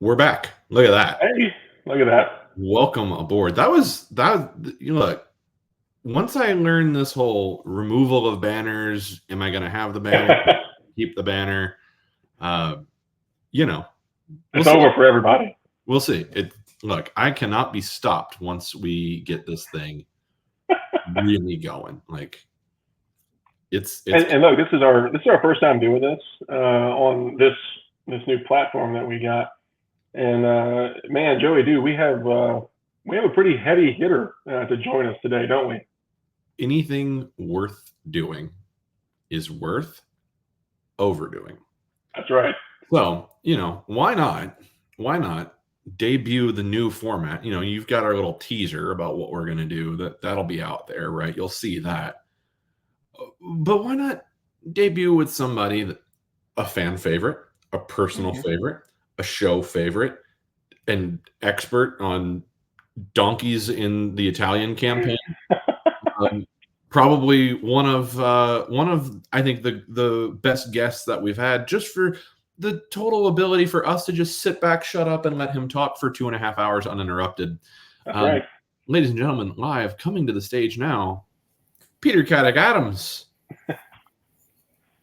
We're back. Look at that. Hey, look at that. Welcome aboard. Look, once I learned this whole removal of banners, am I going to have the banner? Keep the banner? We'll It's see. over for everybody. We'll see. Look, I cannot be stopped once we get this thing really going. Like it's and look, this is our first time doing this on this new platform that we got. And man, Joey, dude, we have a pretty heavy hitter to join us today, don't we? Anything worth doing is worth overdoing. That's right. So, why not debut the new format? You've got our little teaser about what we're going to do. That'll be out there, right? You'll see that. But why not debut with somebody a fan favorite, a personal favorite, a show favorite, an expert on donkeys in the Italian campaign? Probably one of I think the best guests that we've had, just for the total ability for us to just sit back, shut up, and let him talk for 2.5 hours uninterrupted. That's right. Ladies and gentlemen, live coming to the stage now, Peter Caddick-Adams.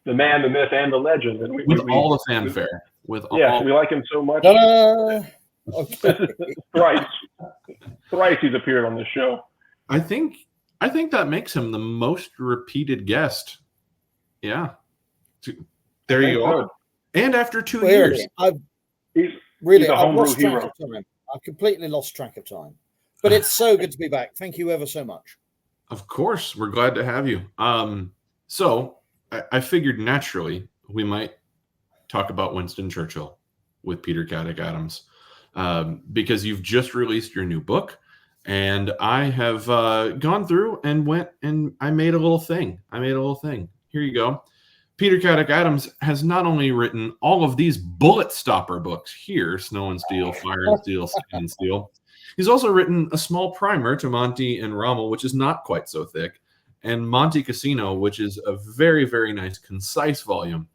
The man, the myth, and the legend. And with all the fanfare. We like him so much. Okay. Thrice he's appeared on this show. I think that makes him the most repeated guest. Yeah. There you go. And after 2 years. He's a Home Brew hero. I've completely lost track of time. But it's so good to be back. Thank you ever so much. Of course. We're glad to have you. So I figured naturally we might talk about Winston Churchill with Peter Caddick-Adams because you've just released your new book. And I have gone through and went and I made a little thing. Here you go. Peter Caddick-Adams has not only written all of these bullet stopper books here, Snow and Steel, Fire and Steel, Sand and Steel. He's also written a small primer to Monty and Rommel, which is not quite so thick, and Monte Cassino, which is a very, very nice, concise volume.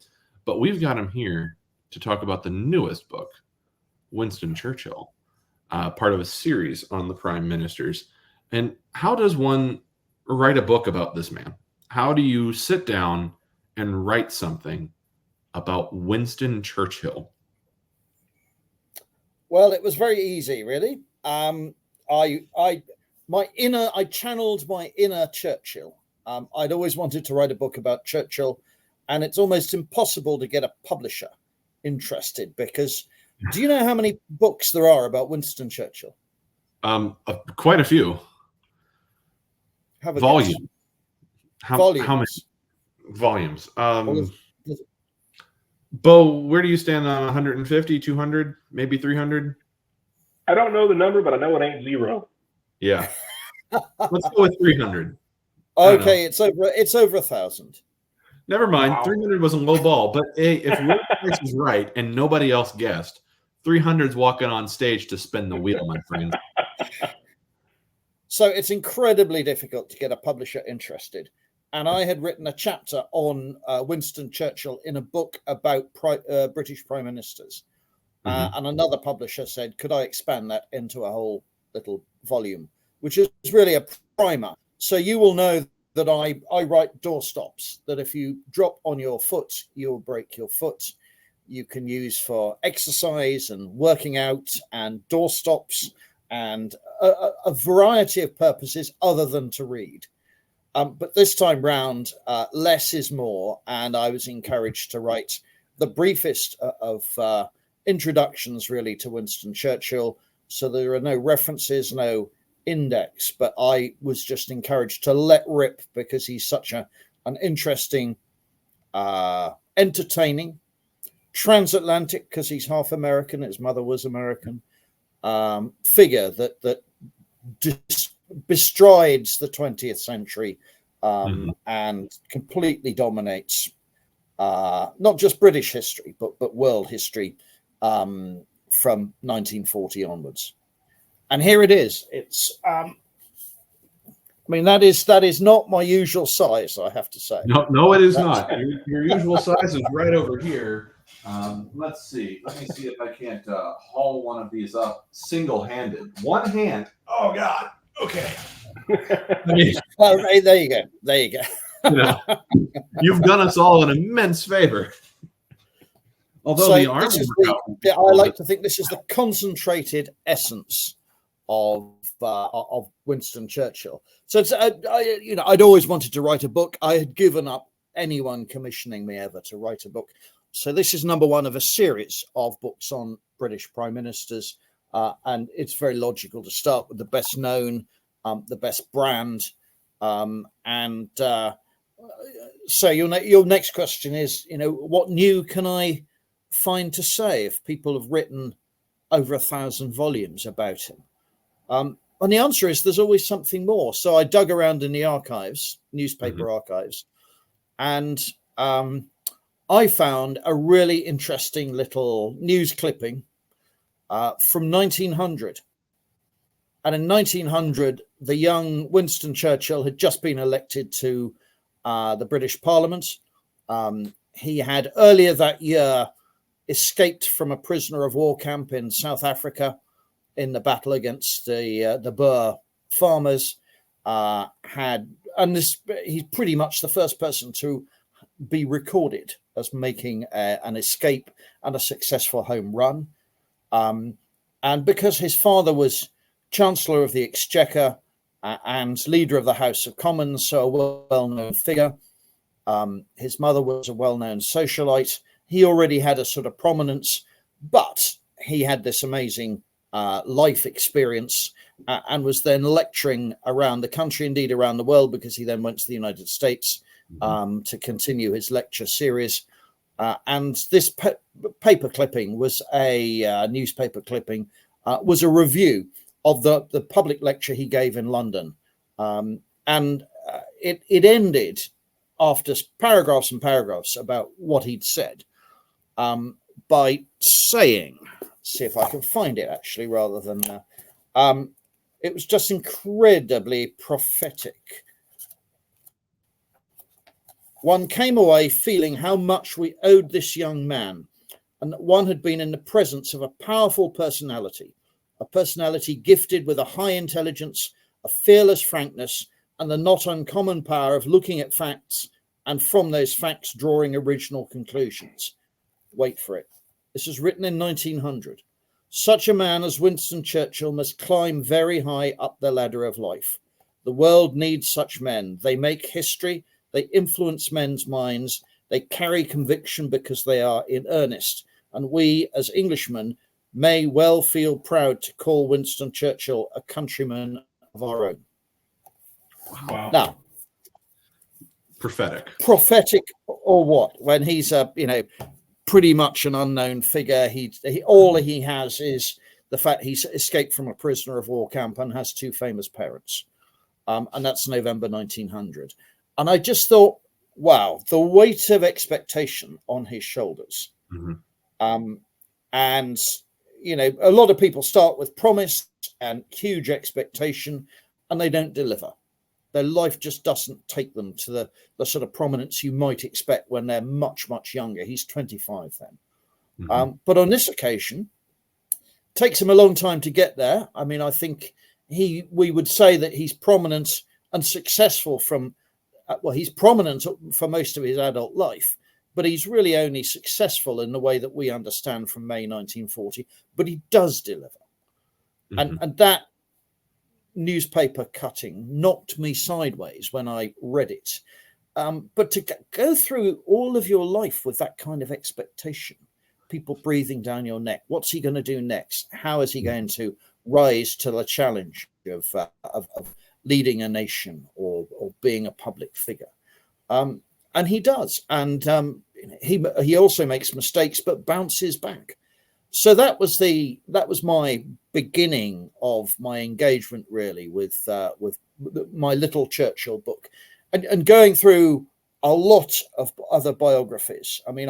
But we've got him here to talk about the newest book, Winston Churchill, part of a series on the prime ministers. And how does one write a book about this man? How do you sit down and write something about Winston Churchill? Well, it was very easy, really. I channeled my inner Churchill. I'd always wanted to write a book about Churchill, and it's almost impossible to get a publisher interested because do you know how many books there are about Winston Churchill? Quite a few. Volumes. How many volumes? Bo, where do you stand on 150, 200, maybe 300? I don't know the number, but I know it ain't zero. Yeah. Let's go with 300. Okay, it's over 1,000. Never mind. Wow. 300 was a low ball, but if your price is right and nobody else guessed, 300's walking on stage to spin the wheel, my friend. So it's incredibly difficult to get a publisher interested. And I had written a chapter on Winston Churchill in a book about British prime ministers. And another publisher said, could I expand that into a whole little volume, which is really a primer. So you will know that I write doorstops, that if you drop on your foot, you'll break your foot. You can use for exercise and working out and doorstops and a variety of purposes other than to read. But this time round, less is more. And I was encouraged to write the briefest of introductions really to Winston Churchill. So there are no references, no index, but I was just encouraged to let rip because he's such an interesting, entertaining, transatlantic, because he's half American, his mother was American, figure that bestrides the 20th century and completely dominates not just British history, but world history from 1940 onwards. And here it is. It's, I mean, that is not my usual size, I have to say. No, it is not. Your usual size is right over here. Let's see. Let me see if I can't haul one of these up single-handed. One hand. Oh God. Okay. Well, there you go. There you go. You know, you've done us all an immense favor. Although So the arm I like to think this is the concentrated essence of Winston Churchill. So it's, I'd always wanted to write a book. I had given up anyone commissioning me ever to write a book. So this is number one of a series of books on British prime ministers, and it's very logical to start with the best known, the best brand, and so your next question is, what new can I find to say if people have written over 1,000 volumes about him? And the answer is there's always something more. So I dug around in the archives, newspaper archives, and I found a really interesting little news clipping from 1900. And in 1900, the young Winston Churchill had just been elected to the British Parliament. He had earlier that year escaped from a prisoner of war camp in South Africa in the battle against the Boer farmers. He's pretty much the first person to be recorded as making an escape and a successful home run. And because his father was Chancellor of the Exchequer and leader of the House of Commons, so a well-known figure, his mother was a well-known socialite. He already had a sort of prominence, but he had this amazing life experience and was then lecturing around the country, indeed around the world, because he then went to the United States to continue his lecture series. And this paper clipping was a newspaper clipping, was a review of the public lecture he gave in London. And it ended after paragraphs and paragraphs about what he'd said by saying, see if I can find it actually, rather than it was just incredibly prophetic. One came away feeling how much we owed this young man, and that one had been in the presence of a powerful personality, a personality gifted with a high intelligence, a fearless frankness, and the not uncommon power of looking at facts and from those facts drawing original conclusions. Wait for it. This was written in 1900. Such a man as Winston Churchill must climb very high up the ladder of life. The world needs such men. They make history. They influence men's minds. They carry conviction because they are in earnest. And we, as Englishmen, may well feel proud to call Winston Churchill a countryman of our own. Wow. Now, prophetic or what? When he's pretty much an unknown figure. All he has is the fact he's escaped from a prisoner of war camp and has two famous parents. And that's November 1900. And I just thought, wow, the weight of expectation on his shoulders. And, a lot of people start with promise and huge expectation, and they don't deliver. Their life just doesn't take them to the sort of prominence you might expect when they're much, much younger. He's 25 then. But on this occasion, it takes him a long time to get there. I mean, I think we would say that he's prominent and successful he's prominent for most of his adult life, but he's really only successful in the way that we understand from May 1940. But he does deliver. And that newspaper cutting knocked me sideways when I read it. But to go through all of your life with that kind of expectation, people breathing down your neck, what's he going to do next? How is he going to rise to the challenge of leading a nation or being a public figure? And he does. And he also makes mistakes, but bounces back. So that was my beginning of my engagement, really, with my little Churchill book, and going through a lot of other biographies. I mean,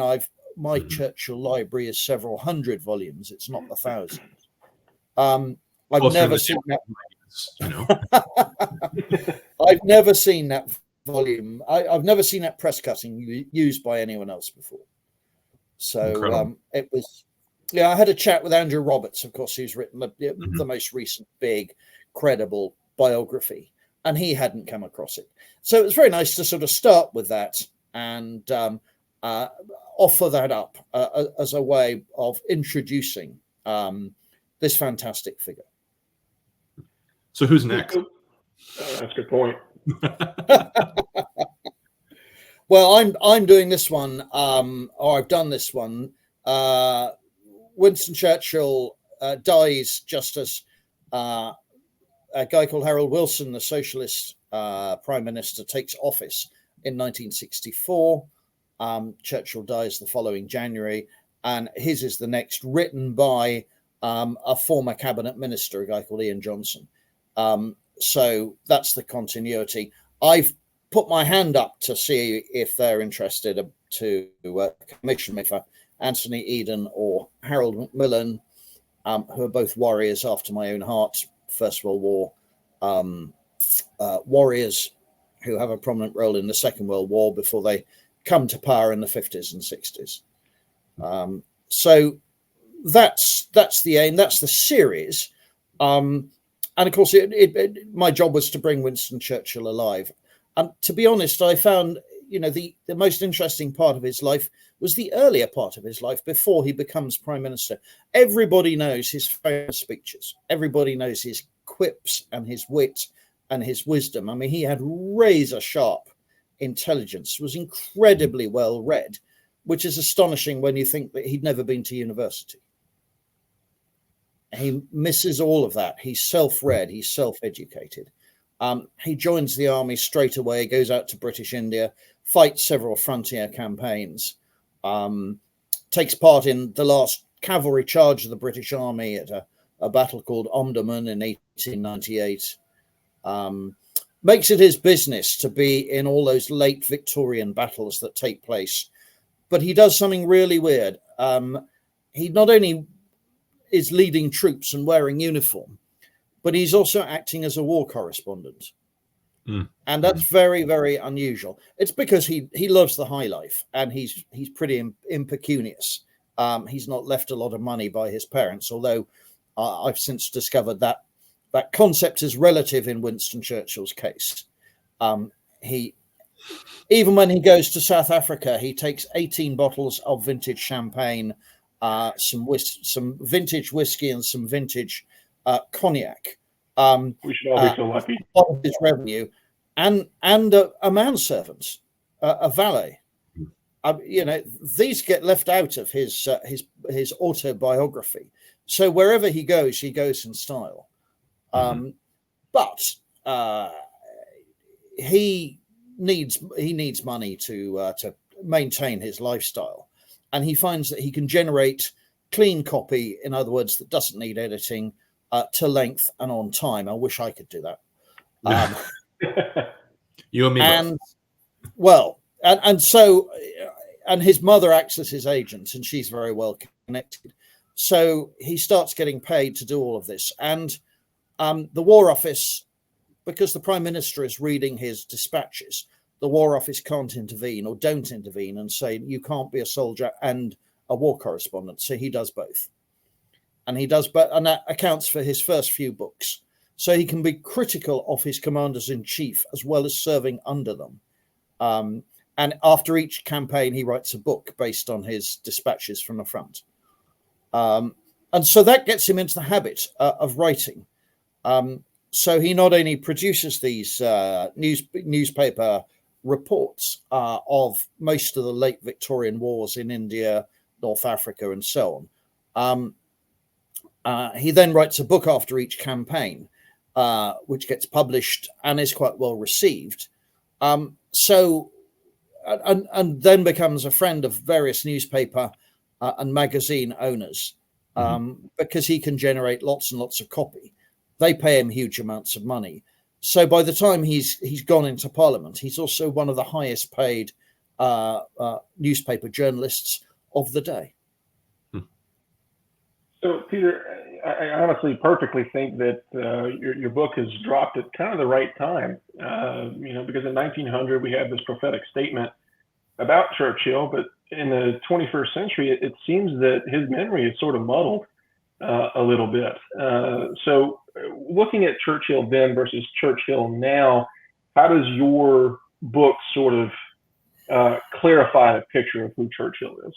my Churchill library is several hundred volumes. It's not 1,000. I've never seen that. I've never seen that volume. I've never seen that press cutting used by anyone else before. So it was, yeah, I had a chat with Andrew Roberts, of course, who's written the most recent big, credible biography, and he hadn't come across it. So it was very nice to sort of start with that and offer that up as a way of introducing this fantastic figure. So who's next? That's a good point. Well, I'm doing this one, or I've done this one. Winston Churchill dies just as a guy called Harold Wilson, the socialist prime minister, takes office in 1964. Churchill dies the following January, and his is the next, written by a former cabinet minister, a guy called Ian Johnson. So that's the continuity. I've put my hand up to see if they're interested to commission me for Anthony Eden or Harold Macmillan, who are both warriors after my own heart, First World War warriors who have a prominent role in the Second World War before they come to power in the 50s and 60s. So that's the aim, that's the series. And of course, my job was to bring Winston Churchill alive. And to be honest, I found, the most interesting part of his life was the earlier part of his life before he becomes prime minister. Everybody knows his famous speeches. Everybody knows his quips and his wit and his wisdom. I mean, he had razor sharp intelligence, was incredibly well read, which is astonishing when you think that he'd never been to university. He misses all of that. He's self-read, he's self-educated. He joins the army straight away, goes out to British India, fights several frontier campaigns, takes part in the last cavalry charge of the British Army at a battle called Omdurman in 1898. Makes it his business to be in all those late Victorian battles that take place. But he does something really weird. He not only is leading troops and wearing uniform, but he's also acting as a war correspondent. And that's very, very unusual. It's because he loves the high life, and he's pretty impecunious. He's not left a lot of money by his parents, although I've since discovered that concept is relative in Winston Churchill's case. Even when he goes to South Africa, he takes 18 bottles of vintage champagne, some vintage whiskey, and some vintage cognac. We should all be so lucky. Part of his revenue, and a manservant, a valet. These get left out of his autobiography. So wherever he goes in style. But he needs money to maintain his lifestyle, and he finds that he can generate clean copy, in other words, that doesn't need editing, to length and on time. I wish I could do that. You and me and both. And his mother acts as his agent, and she's very well connected. So he starts getting paid to do all of this. And the War Office, because the Prime Minister is reading his dispatches, the War Office can't intervene or don't intervene and say, you can't be a soldier and a war correspondent. So he does both. And and that accounts for his first few books. So he can be critical of his commanders in chief as well as serving under them. And after each campaign, he writes a book based on his dispatches from the front. And so that gets him into the habit of writing. So he not only produces these newspaper reports of most of the late Victorian wars in India, North Africa, and so on. He then writes a book after each campaign, which gets published and is quite well received. And then becomes a friend of various newspaper and magazine owners, because he can generate lots and lots of copy. They pay him huge amounts of money. So by the time he's gone into Parliament, he's also one of the highest paid newspaper journalists of the day. So, Peter, I honestly perfectly think that your book has dropped at kind of the right time. Because in 1900 we had this prophetic statement about Churchill, but in the 21st century, it seems that his memory is sort of muddled a little bit. So looking at Churchill then versus Churchill now, how does your book sort of clarify the picture of who Churchill is?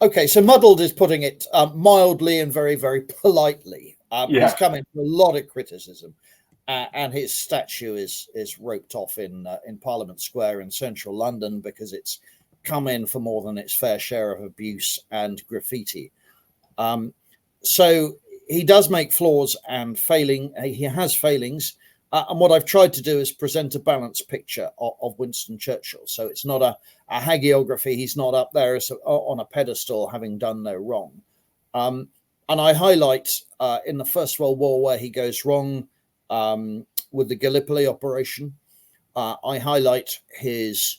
Okay, so muddled is putting it mildly and very, very politely. He's come in for a lot of criticism, and his statue is roped off in Parliament Square in central London because it's come in for more than its fair share of abuse and graffiti. So he does make flaws and he has failings. And what I've tried to do is present a balanced picture of Winston Churchill. So it's not a hagiography. He's not up there on a pedestal having done no wrong. And I highlight in the First World War where he goes wrong with the Gallipoli operation. I highlight his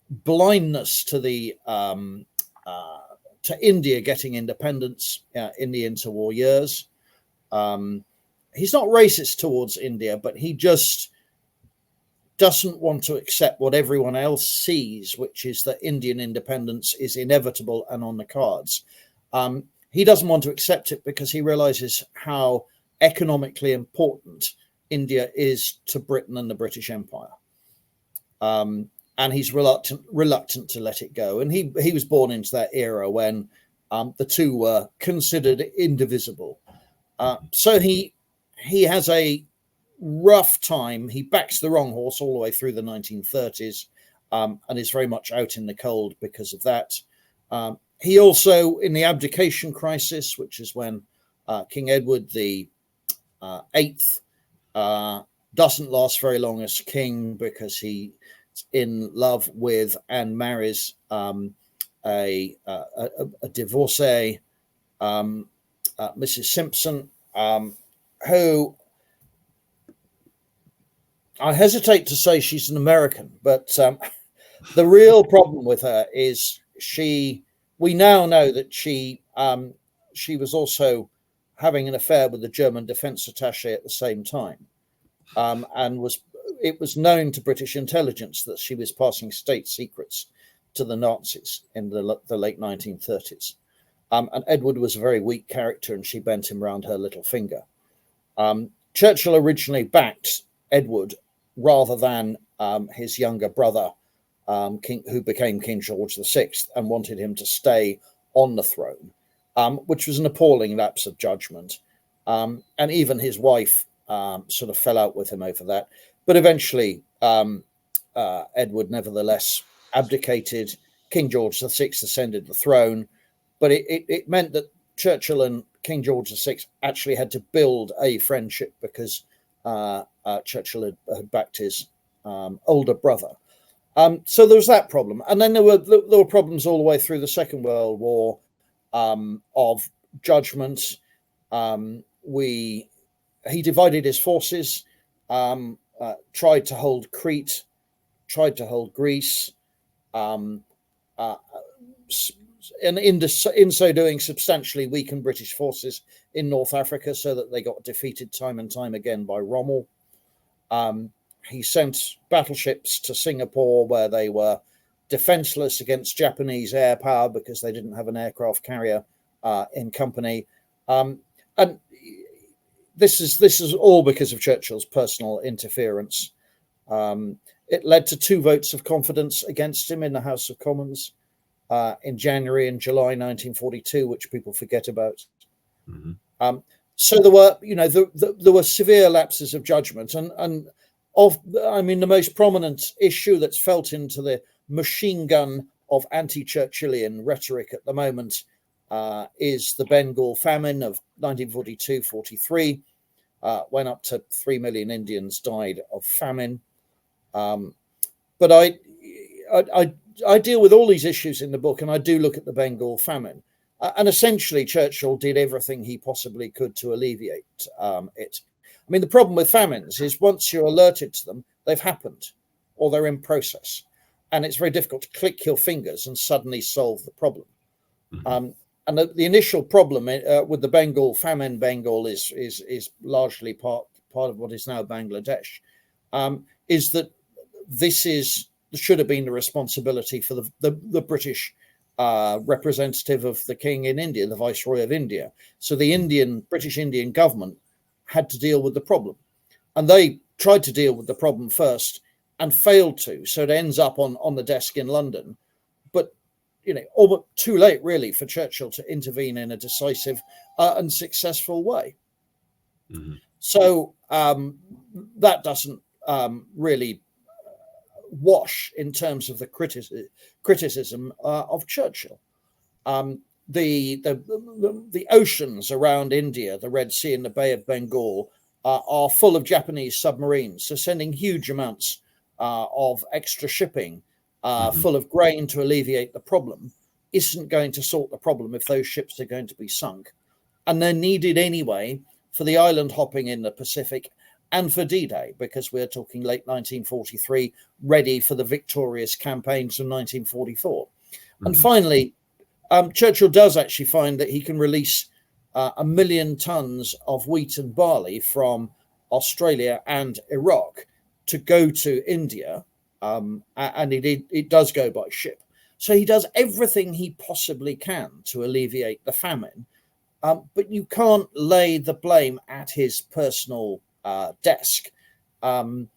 blindness to to India getting independence in the interwar years. He's not racist towards India, but he just doesn't want to accept what everyone else sees, which is that Indian independence is inevitable and on the cards. He doesn't want to accept it because he realizes how economically important India is to Britain and the British Empire. And he's reluctant to let it go. And he was born into that era when the two were considered indivisible. So he has a rough time. He backs the wrong horse all the way through the 1930s and is very much out in the cold because of that. He also, in the abdication crisis, which is when King Edward the Eighth doesn't last very long as king because he's in love with and marries a divorcee, Mrs. Simpson, who I hesitate to say she's an American, but the real problem with her is we now know that she was also having an affair with the German defense attaché at the same time, and it was known to British intelligence that she was passing state secrets to the Nazis in the late 1930s. And Edward was a very weak character, and she bent him round her little finger. Churchill originally backed Edward rather than his younger brother, who became King George VI, and wanted him to stay on the throne, which was an appalling lapse of judgment. And even his wife sort of fell out with him over that. But eventually, Edward nevertheless abdicated. King George VI ascended the throne. But it meant that Churchill and King George VI actually had to build a friendship because Churchill had backed his older brother. So there was that problem. And then there were problems all the way through the Second World War of judgment. He divided his forces, tried to hold Crete, tried to hold Greece, and in so doing substantially weakened British forces in North Africa so that they got defeated time and time again by Rommel. He sent battleships to Singapore where they were defenseless against Japanese air power because they didn't have an aircraft carrier in company. And this is all because of Churchill's personal interference. It led to 2 votes of confidence against him in the House of Commons in January and July 1942, which people forget about. Mm-hmm. So there were, there were severe lapses of judgment, and the most prominent issue that's felt into the machine gun of anti-Churchillian rhetoric at the moment is the Bengal famine of 1942-43, when up to 3 million Indians died of famine. But I deal with all these issues in the book, and I do look at the Bengal famine. And essentially, Churchill did everything he possibly could to alleviate it. I mean, the problem with famines is once you're alerted to them, they've happened or they're in process. And it's very difficult to click your fingers and suddenly solve the problem. Mm-hmm. And the initial problem with the Bengal famine, Bengal is largely part of what is now Bangladesh, is that this should have been the responsibility for the British representative of the king in India, the Viceroy of India. So the British Indian government had to deal with the problem. And they tried to deal with the problem first and failed to. So it ends up on the desk in London. But, almost too late, really, for Churchill to intervene in a decisive and successful way. Mm-hmm. So that doesn't really wash in terms of the criticism of Churchill. The oceans around India, the Red Sea and the Bay of Bengal, are full of Japanese submarines. So sending huge amounts of extra shipping full of grain to alleviate the problem isn't going to sort the problem if those ships are going to be sunk. And they're needed anyway for the island hopping in the Pacific and for D-Day, because we're talking late 1943, ready for the victorious campaigns of 1944. Mm-hmm. And finally, Churchill does actually find that he can release 1 million tons of wheat and barley from Australia and Iraq to go to India, and it does go by ship. So he does everything he possibly can to alleviate the famine, but you can't lay the blame at his personal desk and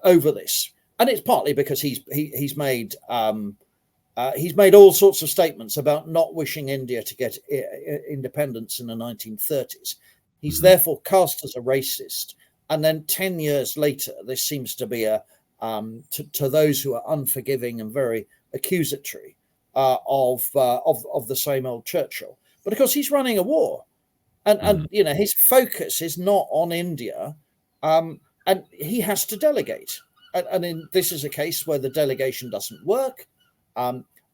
over this. And it's partly because he's made all sorts of statements about not wishing India to get independence in the 1930s. He's therefore cast as a racist. And then 10 years later, this seems to be to those who are unforgiving and very accusatory of the same old Churchill. But of course, he's running a war, and his focus is not on India, and he has to delegate. And this is a case where the delegation doesn't work.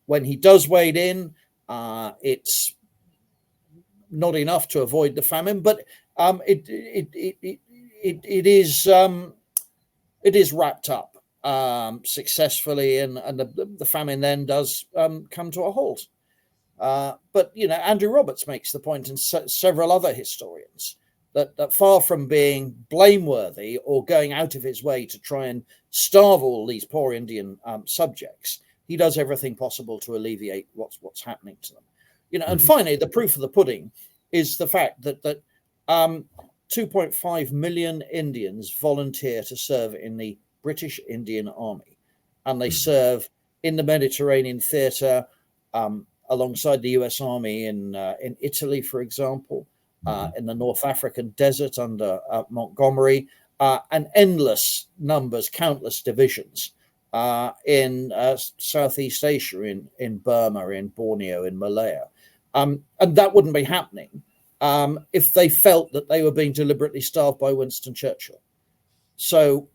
When he does wade in, it's not enough to avoid the famine, but it is wrapped up successfully, and the famine then does come to a halt. But Andrew Roberts makes the point, and several other historians, that far from being blameworthy or going out of his way to try and starve all these poor Indian subjects, he does everything possible to alleviate what's happening to them. And finally, the proof of the pudding is the fact that 2.5 million Indians volunteer to serve in the British Indian Army, and they serve in the Mediterranean theatre alongside the US Army in Italy, for example, in the North African desert under Montgomery, and endless numbers, countless divisions in Southeast Asia, in Burma, in Borneo, in Malaya. And that wouldn't be happening if they felt that they were being deliberately starved by Winston Churchill. So,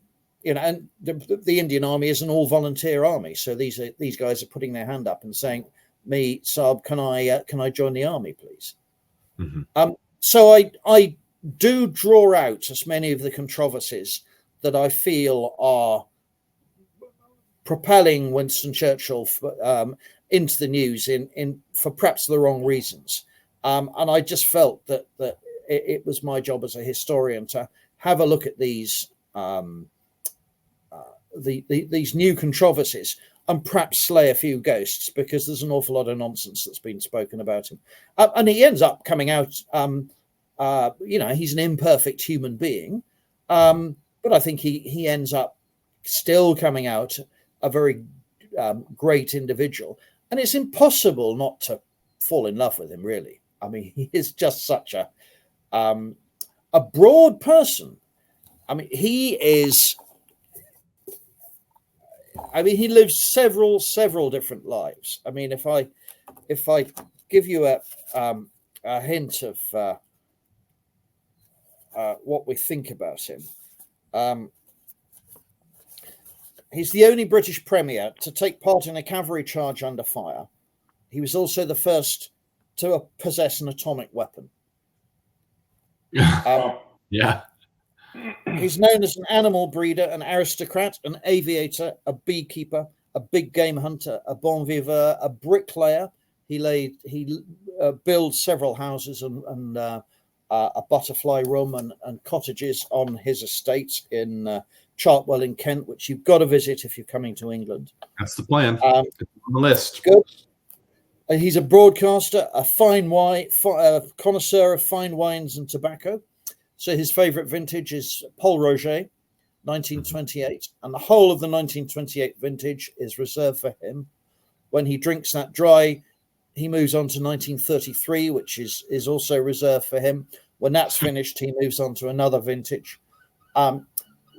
and the Indian Army is an all-volunteer army. So these guys are putting their hand up and saying, "Me, Saab, can I join the army, please?" Mm-hmm. So I do draw out as many of the controversies that I feel are propelling Winston Churchill into the news for perhaps the wrong reasons. And I just felt that it was my job as a historian to have a look at these new controversies and perhaps slay a few ghosts, because there's an awful lot of nonsense that's been spoken about him. And he ends up coming out, he's an imperfect human being, but I think he ends up still coming out a very great individual. And it's impossible not to fall in love with him, really. I mean, he is just such a broad person. I mean, he lives several different lives. I mean, if I give you a hint of what we think about him, he's the only British premier to take part in a cavalry charge under fire. He was also the first to possess an atomic weapon. Yeah. He's known as an animal breeder, an aristocrat, an aviator, a beekeeper, a big game hunter, a bon viveur, a bricklayer. He builds several houses and a butterfly room and cottages on his estate in Chartwell in Kent, which you've got to visit if you're coming to England. That's the plan. It's on the list. Good. He's a broadcaster, a fine wine, connoisseur of fine wines and tobacco. So his favourite vintage is Pol Roger, 1928, and the whole of the 1928 vintage is reserved for him. When he drinks that dry, he moves on to 1933, which is also reserved for him. When that's finished, he moves on to another vintage.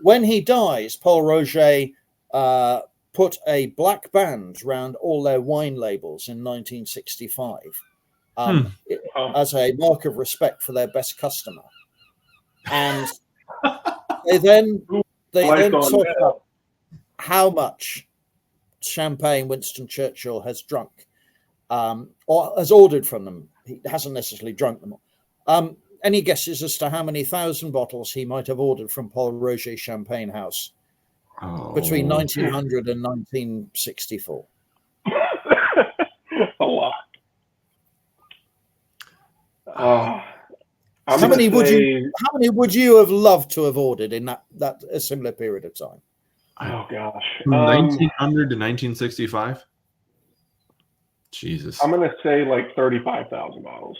When he dies, Pol Roger put a black band around all their wine labels in 1965 as a mark of respect for their best customer. And they then talk about how much champagne Winston Churchill has drunk or has ordered from them. He hasn't necessarily drunk them all. Any guesses as to how many thousand bottles he might have ordered from Pol Roger Champagne House between 1900 and 1964? A lot. How many would you have loved to have ordered in that a similar period of time? Oh gosh, 1900 to 1965. Jesus, I'm gonna say like 35,000 bottles.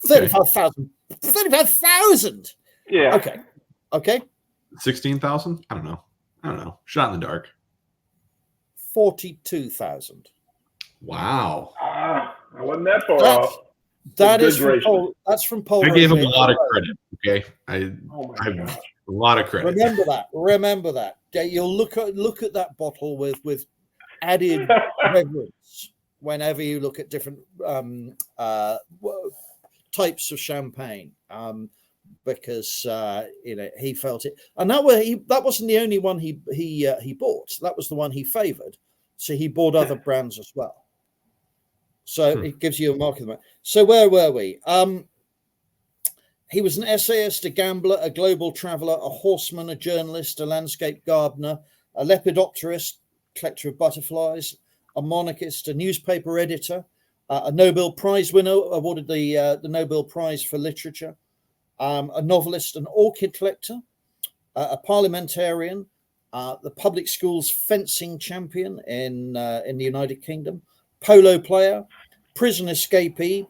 35,000. 35,000. Yeah. Okay. 16,000. I don't know. Shot in the dark. 42,000. Wow. I wasn't that far off. That's from Pol. I gave him a lot of credit. Okay. I gosh. A lot of credit. Remember that. You'll look at that bottle with added reverence whenever you look at different types of champagne, because he felt it, and that wasn't the only one he bought. That was the one he favoured. So he bought other brands as well. So it gives you a mark of that. So where were we? He was an essayist, a gambler, a global traveller, a horseman, a journalist, a landscape gardener, a lepidopterist, collector of butterflies, a monarchist, a newspaper editor, a Nobel Prize winner, awarded the Nobel Prize for Literature, a novelist, an orchid collector, a parliamentarian, the public schools fencing champion in the United Kingdom, polo player, prison escapee,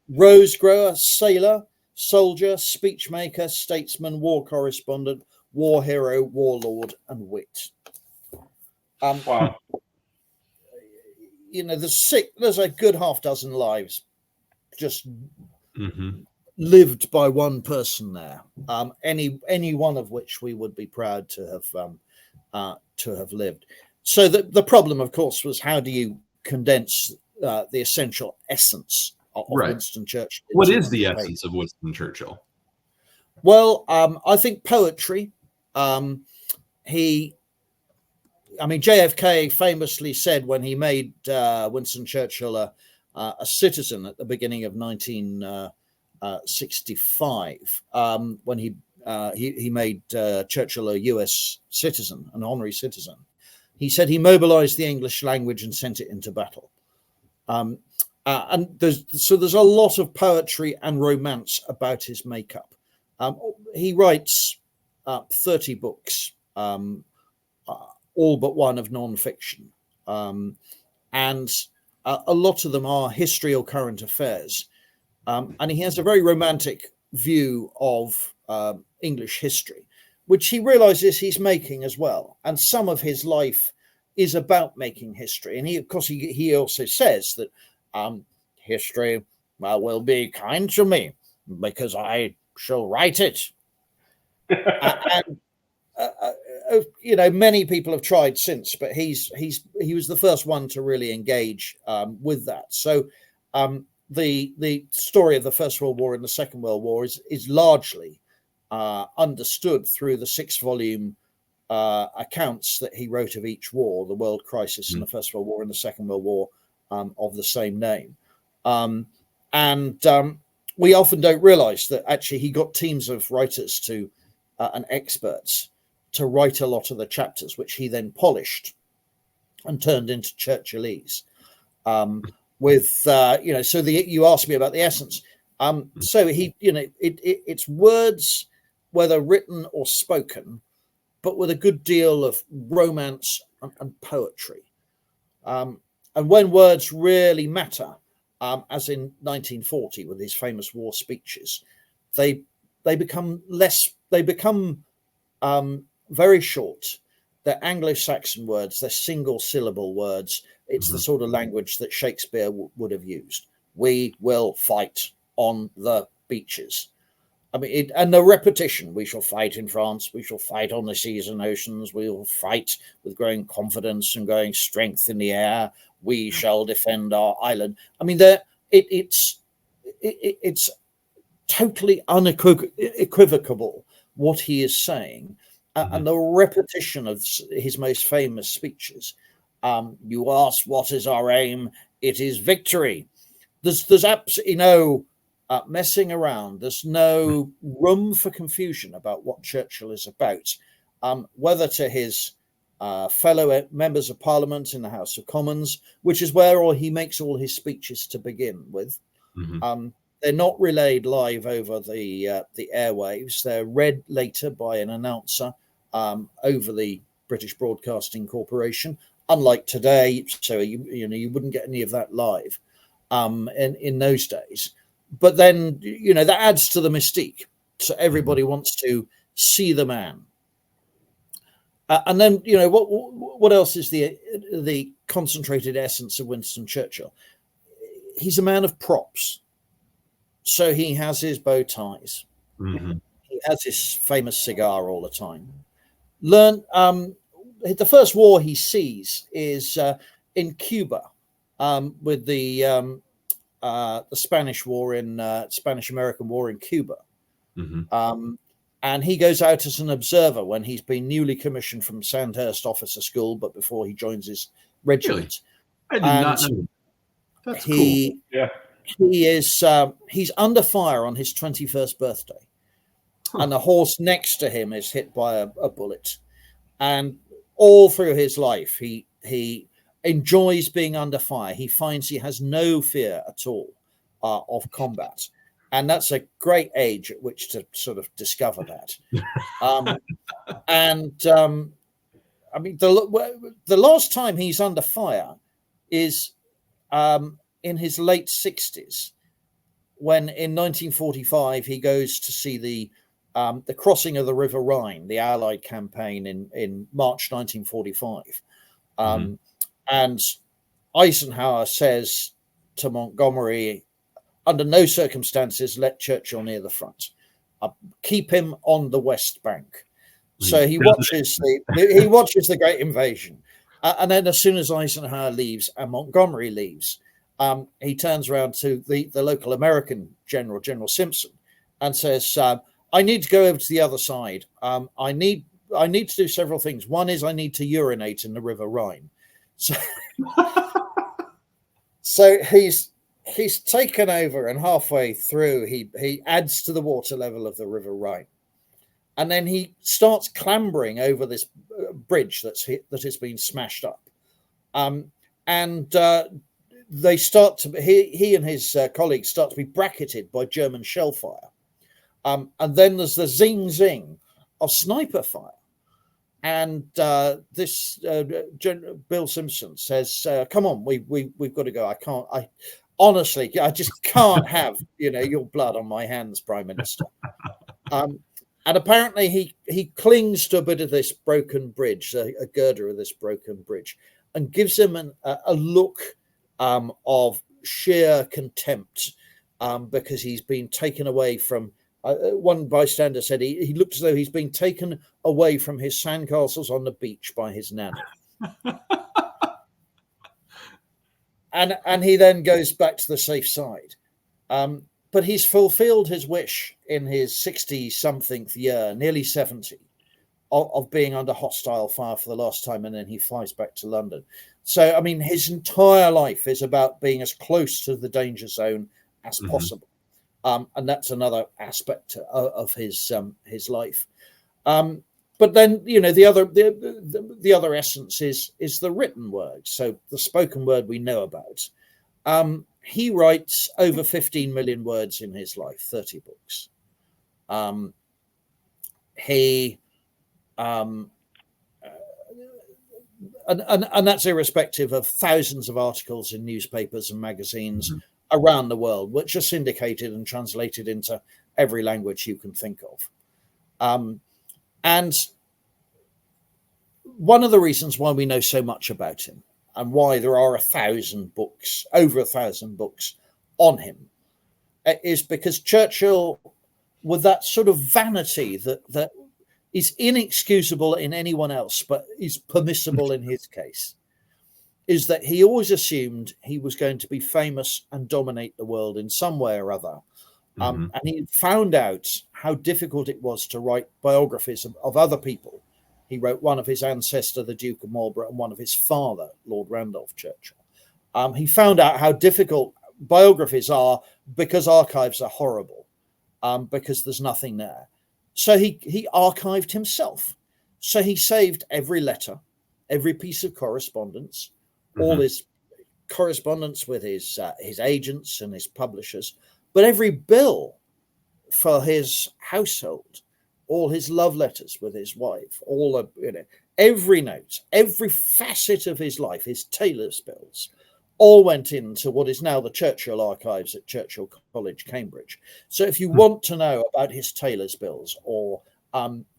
rose grower, sailor, soldier, speechmaker, statesman, war correspondent, war hero, warlord, and wit. Wow. There's a good half dozen lives just lived by one person there. Any one of which we would be proud to have lived. So the problem, of course, was how do you condense the essential essence of Winston Churchill? What is the essence of Winston Churchill? Well, I think poetry. JFK famously said when he made Winston Churchill a citizen at the beginning of 1965, when he made Churchill a US citizen, an honorary citizen. He said he mobilized the English language and sent it into battle. And there's a lot of poetry and romance about his makeup. He writes 30 books, all but one of non-fiction. And a lot of them are history or current affairs. And he has a very romantic view of English history, which he realizes he's making as well. And some of his life is about making history. And he also says that history will be kind to me because I shall write it. Many people have tried since, but he was the first one to really engage with that. So the story of the First World War and the Second World War is largely understood through the 6-volume accounts that he wrote of each war, the World Crisis and the First World War and the Second World War, of the same name. We often don't realize that actually he got teams of writers and experts to write a lot of the chapters, which he then polished and turned into Churchillese. You asked me about the essence. So it's words whether written or spoken, but with a good deal of romance and poetry. And when words really matter, as in 1940 with his famous war speeches, they become very short. They're Anglo-Saxon words, they're single syllable words. It's the sort of language that Shakespeare would have used. We will fight on the beaches. I mean, and the repetition, we shall fight in France, we shall fight on the seas and oceans, we will fight with growing confidence and growing strength in the air, we shall defend our island. I mean, it's totally unequivocal what he is saying. And the repetition of his most famous speeches. You ask, what is our aim? It is victory. There's absolutely no messing around. There's no room for confusion about what Churchill is about, whether to his fellow members of Parliament in the House of Commons, which is where he makes all his speeches to begin with. They're not relayed live over the airwaves. They're read later by an announcer over the British Broadcasting Corporation, unlike today. So you wouldn't get any of that live in those days. But then that adds to the mystique. So everybody wants to see the man. And then what else is the concentrated essence of Winston Churchill? He's a man of props. So he has his bow ties. He has his famous cigar all the time. The first war he sees is in Cuba with the Spanish War Spanish-American War in Cuba. And he goes out as an observer when he's been newly commissioned from Sandhurst Officer School, but before he joins his regiment. Really? I did not know. That's cool. Yeah. He's under fire on his 21st birthday, and the horse next to him is hit by a bullet. And all through his life, he enjoys being under fire. He finds he has no fear at all of combat, and that's a great age at which to sort of discover that. I mean, the last time he's under fire is in his late 60s, when in 1945 he goes to see the crossing of the River Rhine, the Allied campaign in March 1945. And Eisenhower says to Montgomery, under no circumstances let Churchill near the front. Keep him on the West Bank. So he watches the Great Invasion. And then as soon as Eisenhower leaves and Montgomery leaves, he turns around to the local American General Simpson, and says, I need to go over to the other side. I need to do several things. One is I need to urinate in the River Rhine. So he's taken over, and halfway through he adds to the water level of the River Rhine. And then he starts clambering over this bridge that has been smashed up. They start to he and his colleagues start to be bracketed by German shell fire. And then there's the zing zing of sniper fire. And this Bill Simpson says, come on, we've got to go. I honestly just can't have your blood on my hands, Prime Minister. And apparently he clings to a bit of this broken bridge, a girder of this broken bridge, and gives him a look of sheer contempt because he's been taken away from. One bystander said he looked as though he's been taken away from his sandcastles on the beach by his nanny. And he then goes back to the safe side. But he's fulfilled his wish in his 60-something year, nearly 70, of being under hostile fire for the last time, and then he flies back to London. So, I mean, his entire life is about being as close to the danger zone as possible. And that's another aspect of his life. But then, the other essence is the written word. So the spoken word we know about. He writes over 15 million words in his life, 30 books. he and that's irrespective of thousands of articles in newspapers and magazines around the world, which are syndicated and translated into every language you can think of. And one of the reasons why we know so much about him and why there are 1,000 books, over 1,000 books on him, is because Churchill, with that sort of vanity that is inexcusable in anyone else, but is permissible in his case, is that he always assumed he was going to be famous and dominate the world in some way or other. And he found out how difficult it was to write biographies of other people. He wrote one of his ancestor, the Duke of Marlborough, and one of his father, Lord Randolph Churchill. He found out how difficult biographies are because archives are horrible, because there's nothing there. So he archived himself. So he saved every letter, every piece of correspondence, all his correspondence with his agents and his publishers, but every bill for his household, all his love letters with his wife, all of, every note, every facet of his life, his tailor's bills, all went into what is now the Churchill archives at Churchill College, Cambridge. So if you want to know about his tailor's bills, or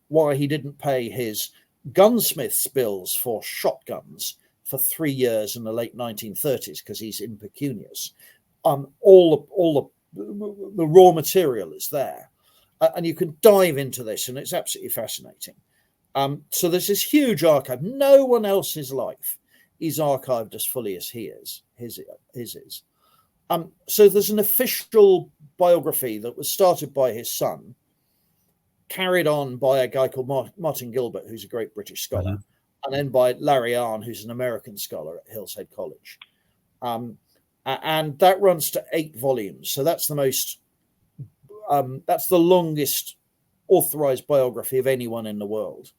why he didn't pay his gunsmith's bills for shotguns for 3 years in the late 1930s because he's impecunious, all the raw material is there. And you can dive into this, and it's absolutely fascinating. So there's this huge archive. No one else's life is archived as fully as his is. So there's an official biography that was started by his son, carried on by a guy called Martin Gilbert, who's a great British scholar, and then by Larry Arn, who's an American scholar at Hillshead College. And that runs to 8 volumes. So that's the most, that's the longest authorized biography of anyone in the world.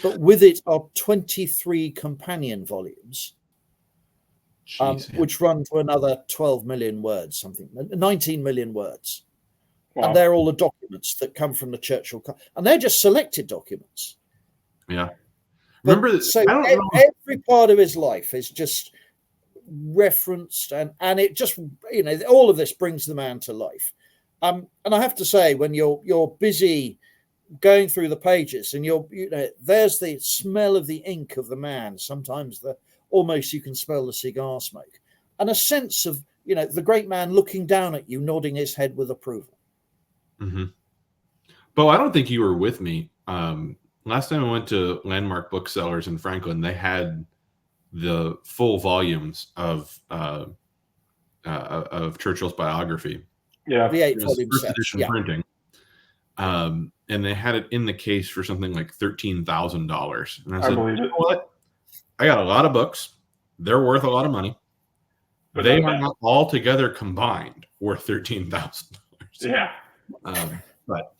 But with it are 23 companion volumes, which run to another 12 million words, 19 million words. Wow. And they're all the documents that come from the Churchill. And they're just selected documents. Yeah. Remember, so every part of his life is just referenced, and it just, all of this brings the man to life. And I have to say, when you're busy going through the pages, and there's the smell of the ink of the man. Sometimes almost you can smell the cigar smoke, and a sense of the great man looking down at you, nodding his head with approval. But I don't think you were with me. Last time I went to Landmark Booksellers in Franklin, they had the full volumes of Churchill's biography. Yeah, the 8-volume first edition printing. And they had it in the case for something like $13,000. And I said, believe it. You know what? I got a lot of books. They're worth a lot of money. But they are not all together combined worth $13,000. Yeah. But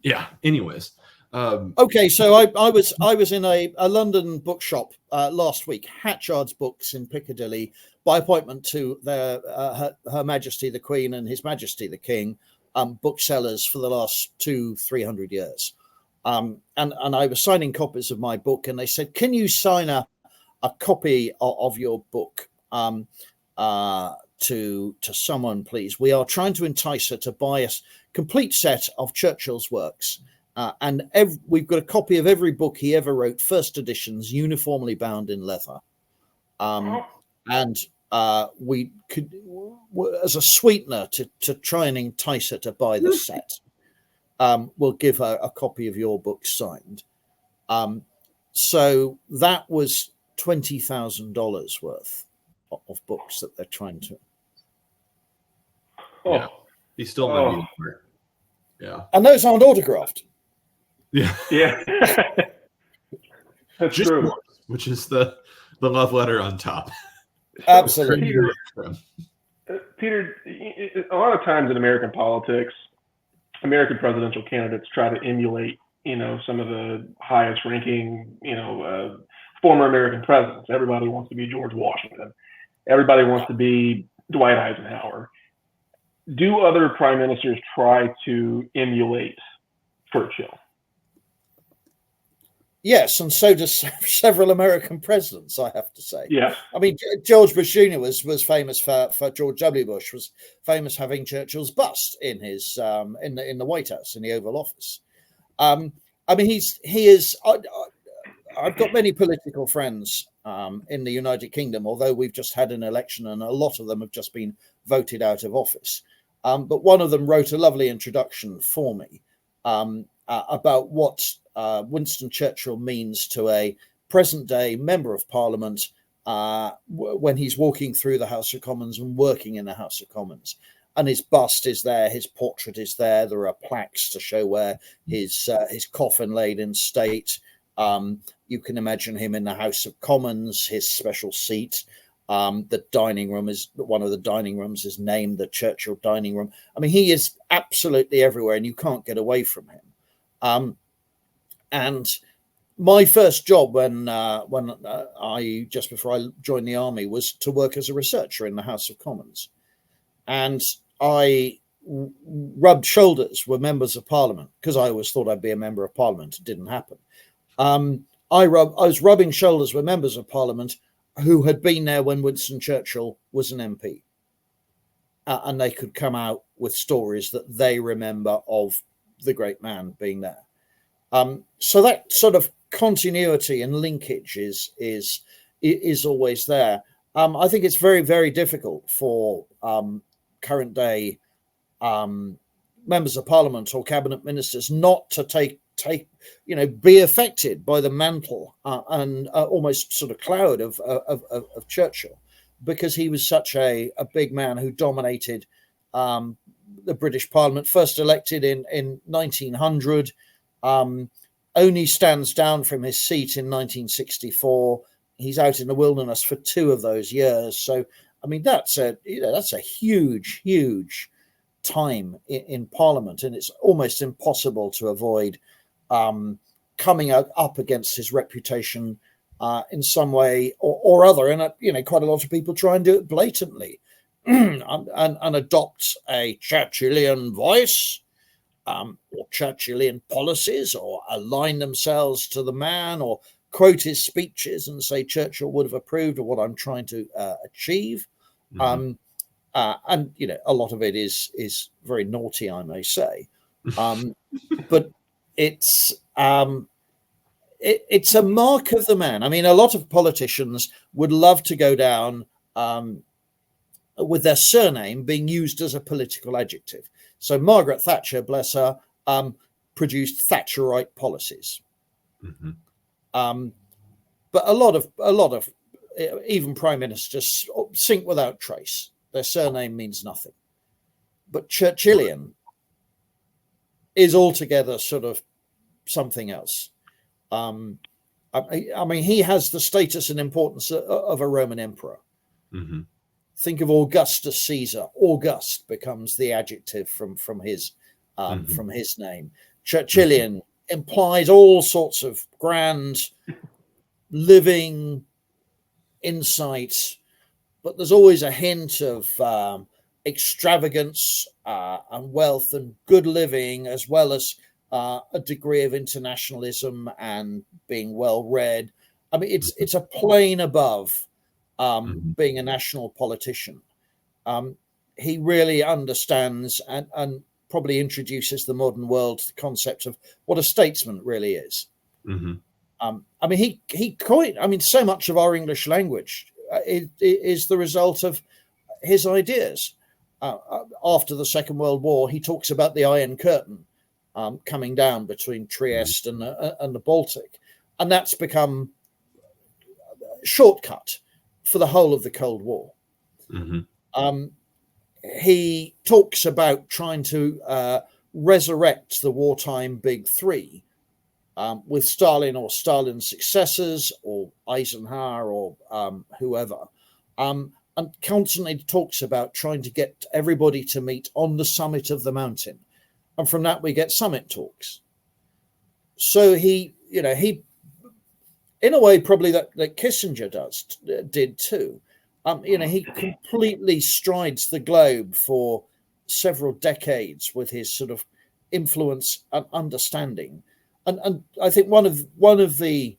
yeah, anyways. Okay, so I was in a London bookshop last week, Hatchard's Books in Piccadilly, by appointment to Her Majesty the Queen and His Majesty the King, booksellers for the last 200-300 years. And I was signing copies of my book, and they said, "Can you sign a copy of your book to someone, please? We are trying to entice her to buy a complete set of Churchill's works. And we've got a copy of every book he ever wrote, first editions, uniformly bound in leather. And we could, as a sweetener to try and entice her to buy the set, we'll give her a copy of your book signed." So that was $20,000 worth of books that they're trying to. Yeah, he still might be smart. Yeah, and those aren't autographed. Yeah. That's true. Yours, which is the love letter on top. Absolutely. Peter, a lot of times in American politics, American presidential candidates try to emulate, some of the highest ranking, former American presidents. Everybody wants to be George Washington. Everybody wants to be Dwight Eisenhower. Do other prime ministers try to emulate Churchill? Yes, and so does several American presidents, I have to say. Yeah. I mean, George Bush Jr. was famous for George W. Bush was famous having Churchill's bust in his in the White House, in the Oval Office. I mean, he is. I've got many political friends in the United Kingdom, although we've just had an election and a lot of them have just been voted out of office. But one of them wrote a lovely introduction for me about what Winston Churchill means to a present-day member of Parliament when he's walking through the House of Commons and working in the House of Commons. And his bust is there, his portrait is there. There are plaques to show where his coffin laid in state. You can imagine him in the House of Commons, his special seat. The dining room is one of the dining rooms is named the Churchill dining room. I mean, he is absolutely everywhere, and you can't get away from him. And my first job when I just before I joined the army was to work as a researcher in the House of Commons, and I rubbed shoulders with members of Parliament because I always thought I'd be a member of Parliament. It didn't happen. I was rubbing shoulders with members of Parliament who had been there when Winston Churchill was an MP, and they could come out with stories that they remember of the great man being there. So that sort of continuity and linkage is always there. I think it's very, very difficult for current day members of Parliament or cabinet ministers not to be affected by the mantle and almost sort of cloud of Churchill, because he was such a big man who dominated the British Parliament. First elected in 1900, only stands down from his seat in 1964. He's out in the wilderness for 2 of those years. So, I mean, that's a huge time in Parliament, and it's almost impossible to avoid coming up against his reputation in some way or other. And quite a lot of people try and do it blatantly and adopt a Churchillian voice or Churchillian policies, or align themselves to the man, or quote his speeches and say Churchill would have approved of what I'm trying to achieve. Mm-hmm. And a lot of it is very naughty, I may say, but it's a mark of the man. I mean, a lot of politicians would love to go down with their surname being used as a political adjective. So Margaret Thatcher, bless her, produced Thatcherite policies. Mm-hmm. But a lot of even prime ministers sink without trace. Their surname means nothing. But Churchillian is altogether sort of something else. I mean, he has the status and importance of a Roman emperor. Mm-hmm. Think of Augustus Caesar. August becomes the adjective from his from his name. Churchillian implies all sorts of grand living insights, but there's always a hint of extravagance and wealth and good living, as well as a degree of internationalism and being well read. I mean, it's a plane above being a national politician. He really understands and probably introduces the modern world to the concept of what a statesman really is. Mm-hmm. I mean, he coined. I mean, so much of our English language is the result of his ideas. After the Second World War, he talks about the Iron Curtain coming down between Trieste and the Baltic, and that's become a shortcut for the whole of the Cold War. Mm-hmm. He talks about trying to resurrect the wartime Big Three with Stalin or Stalin's successors, or Eisenhower, or whoever, and constantly talks about trying to get everybody to meet on the summit of the mountain. And from that, we get summit talks. So he, in a way, probably that Kissinger did too. He completely strides the globe for several decades with his sort of influence and understanding. and I think one of the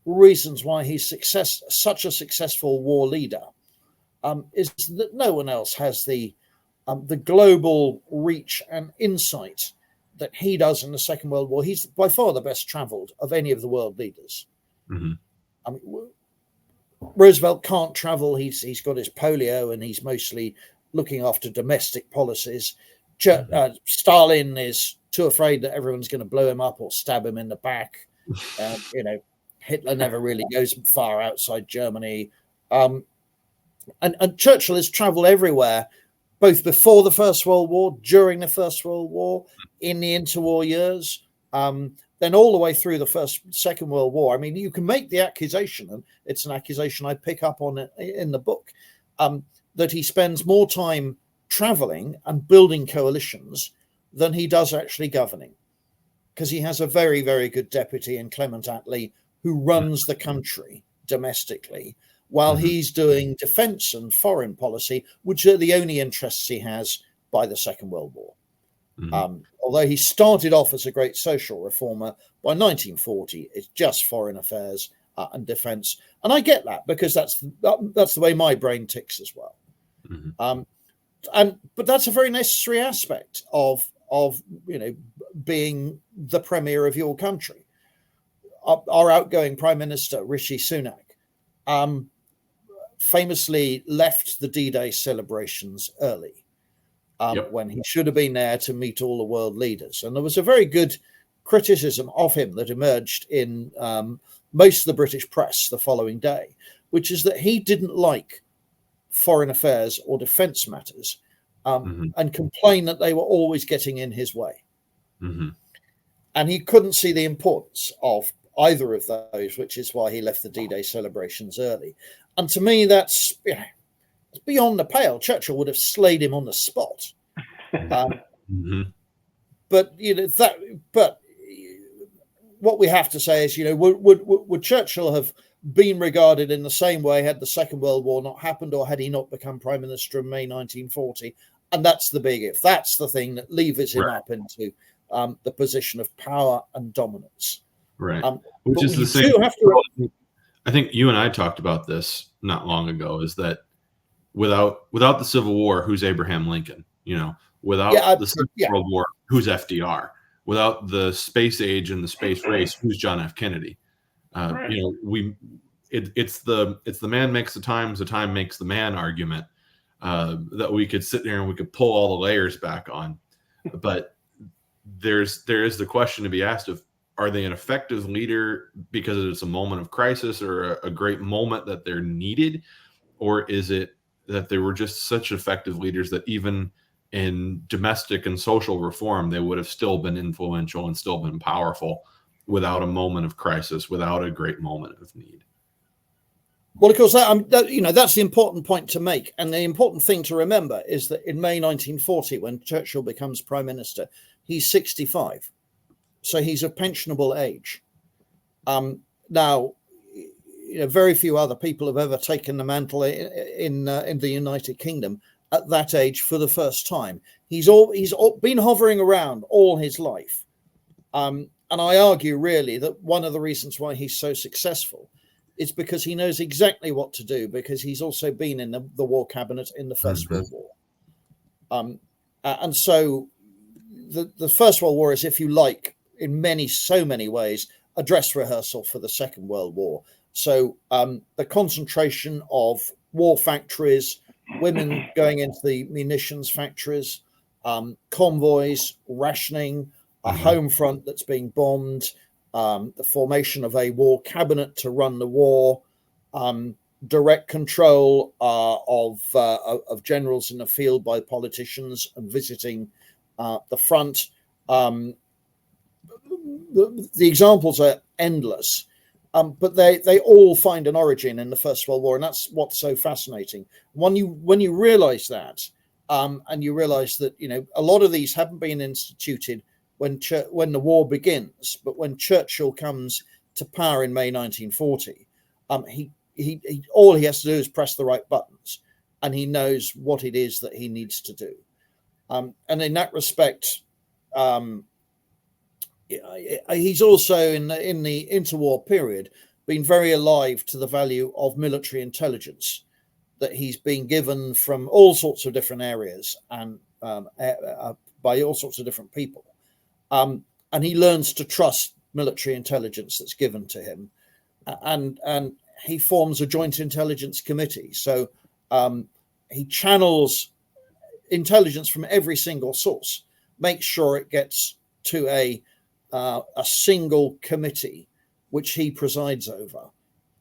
reasons why he's such a successful war leader is that no one else has the global reach and insight that he does in the Second World War. He's by far the best traveled of any of the world leaders. Mm-hmm. I mean, Roosevelt can't travel. He's got his polio and he's mostly looking after domestic policies. Stalin is too afraid that everyone's going to blow him up or stab him in the back. Hitler never really goes far outside Germany. And Churchill has traveled everywhere, both before the First World War, during the First World War, in the interwar years, then all the way through the Second World War. I mean, you can make the accusation, and it's an accusation I pick up on in the book, that he spends more time traveling and building coalitions than he does actually governing, because he has a very, very good deputy in Clement Attlee who runs the country domestically while he's doing defense and foreign policy, which are the only interests he has by the Second World War. Although he started off as a great social reformer, by 1940, it's just foreign affairs and defense. And I get that, because that's the way my brain ticks as well. But that's a very necessary aspect of being the premier of your country. Our outgoing Prime Minister, Rishi Sunak, famously left the D-Day celebrations early when he should have been there to meet all the world leaders. And there was a very good criticism of him that emerged in most of the British press the following day, which is that he didn't like foreign affairs or defense matters and complained that they were always getting in his way. And he couldn't see the importance of either of those, which is why he left the D-Day celebrations early. And to me, that's it's beyond the pale. Churchill would have slayed him on the spot. But what we have to say is, would Churchill have been regarded in the same way had the Second World War not happened, or had he not become Prime Minister in May 1940? And that's the big if. That's the thing that levers him up into the position of power and dominance. Right. Which is the same. I think you and I talked about this not long ago, is that without the Civil War, who's Abraham Lincoln? Without the Second World War, who's FDR? Without the space age and the space race, who's John F. Kennedy? It's the man makes the time makes the man argument that we could sit there and we could pull all the layers back on. But there is the question to be asked of, are they an effective leader because it's a moment of crisis or a great moment that they're needed? Or is it that they were just such effective leaders that even in domestic and social reform, they would have still been influential and still been powerful without a moment of crisis, without a great moment of need? Well, of course, that's the important point to make. And the important thing to remember is that in May 1940, when Churchill becomes Prime Minister, he's 65. So he's of pensionable age. Now, very few other people have ever taken the mantle in the United Kingdom at that age for the first time. He's been hovering around all his life. And I argue really that one of the reasons why he's so successful is because he knows exactly what to do, because he's also been in the war cabinet in the First World War. And so the First World War is, if you like, in so many ways, a dress rehearsal for the Second World War. So the concentration of war factories, women going into the munitions factories, convoys, rationing, a home front that's being bombed, the formation of a war cabinet to run the war, direct control of generals in the field by politicians and visiting the front. The examples are endless, but they all find an origin in the First World War, and that's what's so fascinating. When you realize that, and you realize that a lot of these haven't been instituted when the war begins, but when Churchill comes to power in May 1940, he all he has to do is press the right buttons, and he knows what it is that he needs to do. And in that respect, he's also in the interwar period been very alive to the value of military intelligence that he's been given from all sorts of different areas and by all sorts of different people. And he learns to trust military intelligence that's given to him. And he forms a joint intelligence committee. So he channels intelligence from every single source, makes sure it gets to a single committee, which he presides over.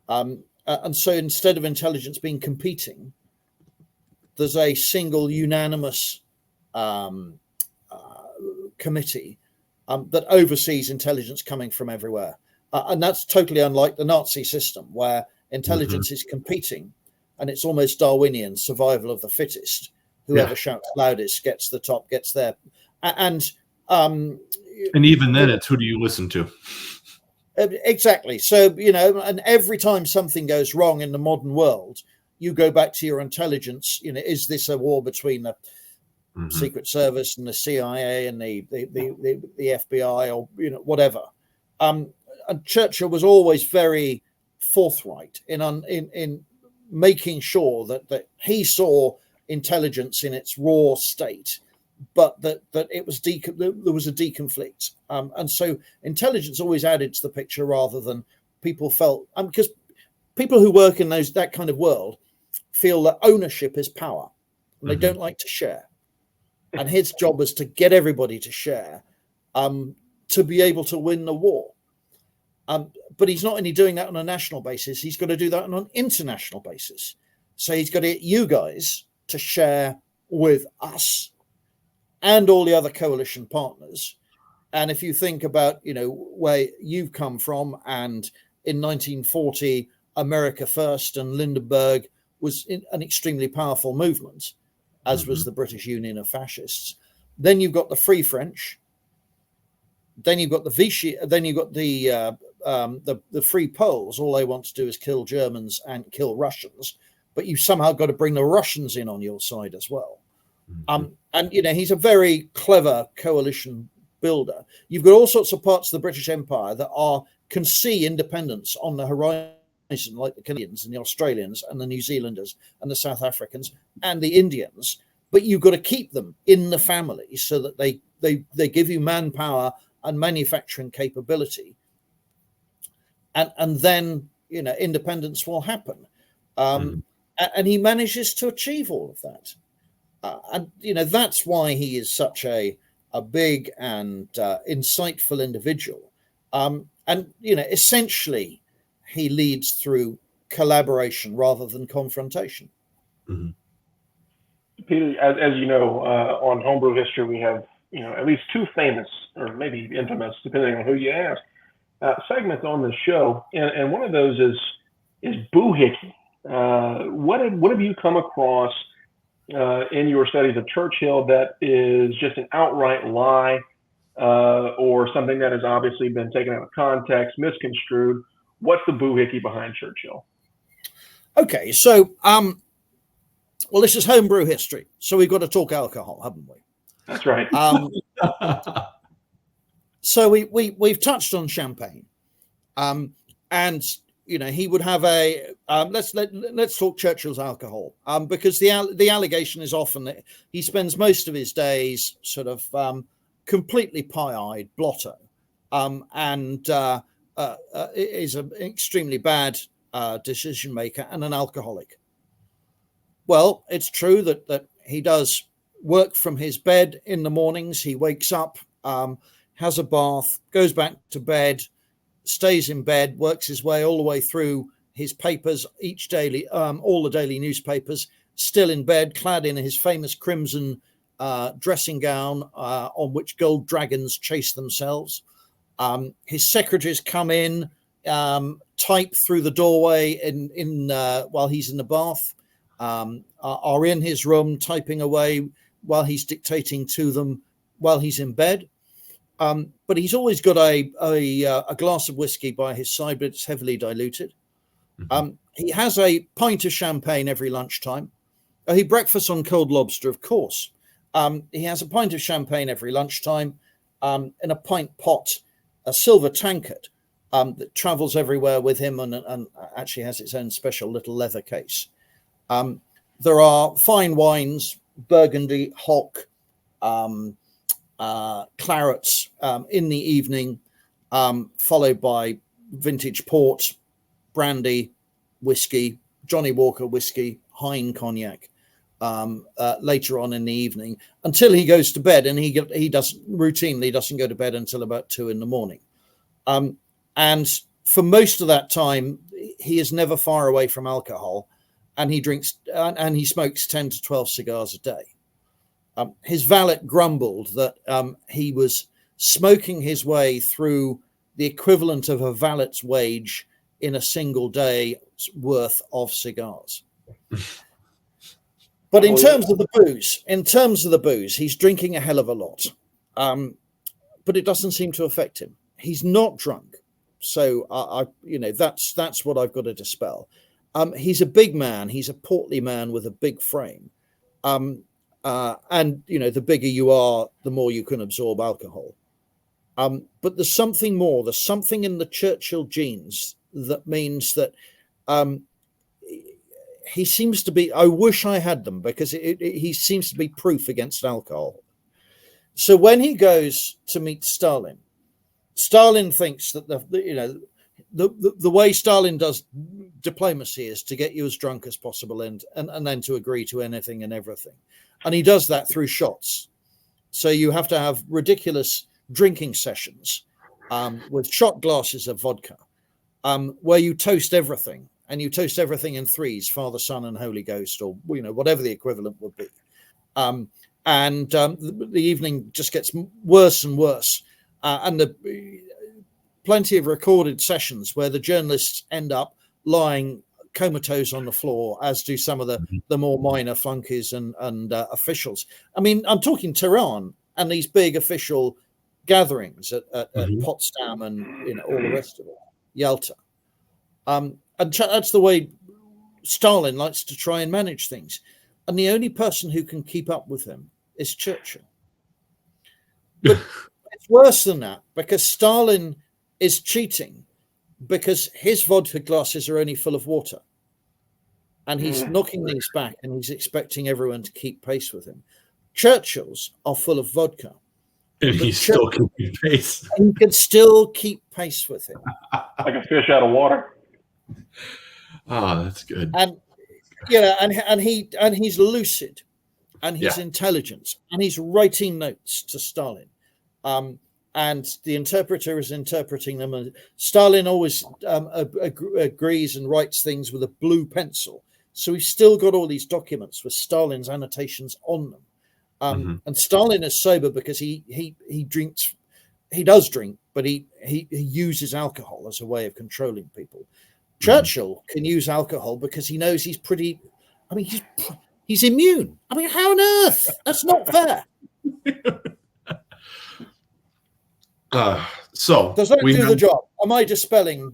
And so instead of intelligence being competing, there's a single unanimous committee that oversees intelligence coming from everywhere. And that's totally unlike the Nazi system, where intelligence is competing, and it's almost Darwinian, survival of the fittest. Whoever shouts loudest gets the top, gets there. And even then, it's who do you listen to? Exactly. So, and every time something goes wrong in the modern world, you go back to your intelligence. Is this a war between the Secret Service and the CIA and the FBI, or whatever? And Churchill was always very forthright in making sure that he saw intelligence in its raw state, but that it was there was a deconflict, and so intelligence always added to the picture rather than people felt, because people who work in that kind of world feel that ownership is power, and they don't like to share. And his job was to get everybody to share, to be able to win the war. But he's not only doing that on a national basis; he's got to do that on an international basis. So he's got to get you guys to share with us and all the other coalition partners. And if you think about, where you've come from, and in 1940, America First and Lindbergh was an extremely powerful movement, as was the British Union of Fascists. Then you've got the Free French. Then you've got the Vichy. Then you've got the Free Poles. All they want to do is kill Germans and kill Russians. But you've somehow got to bring the Russians in on your side as well. And he's a very clever coalition builder. You've got all sorts of parts of the British Empire that can see independence on the horizon, like the Canadians and the Australians and the New Zealanders and the South Africans and the Indians. But you've got to keep them in the family so that they give you manpower and manufacturing capability. And then, independence will happen. And he manages to achieve all of that. And that's why he is such a big and insightful individual. And essentially, he leads through collaboration rather than confrontation. Peter, as you know, on Home Brew History, we have at least two famous, or maybe infamous, depending on who you ask, segments on the show, and one of those is boohickey. What have you come across in your studies of Churchill that is just an outright lie, or something that has obviously been taken out of context, misconstrued? What's the boohickey behind Churchill? Okay, so well, this is Homebrew History, so we've got to talk alcohol, haven't we? That's right. So we've touched on champagne, and he would have a let's talk Churchill's alcohol, because the allegation is often that he spends most of his days sort of completely pie-eyed, blotto, and is an extremely bad decision maker and an alcoholic. Well, it's true that he does work from his bed in the mornings. He wakes up, has a bath, goes back to bed, stays in bed, works his way all the way through his papers each daily, all the daily newspapers, still in bed, clad in his famous crimson dressing gown on which gold dragons chase themselves. His secretaries come in, type through the doorway while he's in the bath, are in his room typing away while he's dictating to them while he's in bed. But he's always got a glass of whiskey by his side, but it's heavily diluted. He has a pint of champagne every lunchtime. He breakfasts on cold lobster, of course. He has a pint of champagne every lunchtime in a pint pot a silver tankard that travels everywhere with him and actually has its own special little leather case. There are fine wines, Burgundy, Hock, clarets in the evening, followed by vintage port, brandy, whiskey, Johnny Walker whiskey, Hine cognac later on in the evening, until he goes to bed, and he routinely doesn't go to bed until about 2 a.m. And for most of that time, he is never far away from alcohol, and he drinks and he smokes 10 to 12 cigars a day. His valet grumbled that he was smoking his way through the equivalent of a valet's wage in a single day's worth of cigars. But in terms of the booze, he's drinking a hell of a lot. But it doesn't seem to affect him. He's not drunk. So that's what I've got to dispel. He's a big man. He's a portly man with a big frame. And the bigger you are, the more you can absorb alcohol. But there's something more. There's something in the Churchill genes that means that he seems to be. I wish I had them, because he seems to be proof against alcohol. So when he goes to meet Stalin thinks that the way Stalin does diplomacy is to get you as drunk as possible and then to agree to anything and everything. And he does that through shots. So you have to have ridiculous drinking sessions with shot glasses of vodka, where you toast everything, and you toast everything in threes: Father, Son, and Holy Ghost, or whatever the equivalent would be. The evening just gets worse and worse, and plenty of recorded sessions where the journalists end up lying comatose on the floor, as do some of the more minor flunkies and officials. I mean, I'm talking Tehran and these big official gatherings at Potsdam and all the rest of it, Yalta. And that's the way Stalin likes to try and manage things. And the only person who can keep up with him is Churchill. But it's worse than that, because Stalin is cheating, because his vodka glasses are only full of water. And he's knocking these back, and he's expecting everyone to keep pace with him. Churchill's are full of vodka. And he's still keeping pace. And he can still keep pace with him. Like a fish out of water. Oh, that's good. And he's lucid, and he's intelligent, and he's writing notes to Stalin. And the interpreter is interpreting them. And Stalin always agrees and writes things with a blue pencil. So he's still got all these documents with Stalin's annotations on them. And Stalin is sober because he drinks. He does drink, but he uses alcohol as a way of controlling people. Churchill can use alcohol because he knows he's pretty. I mean, he's immune. I mean, how on earth? That's not fair. So does that do the job? Am I dispelling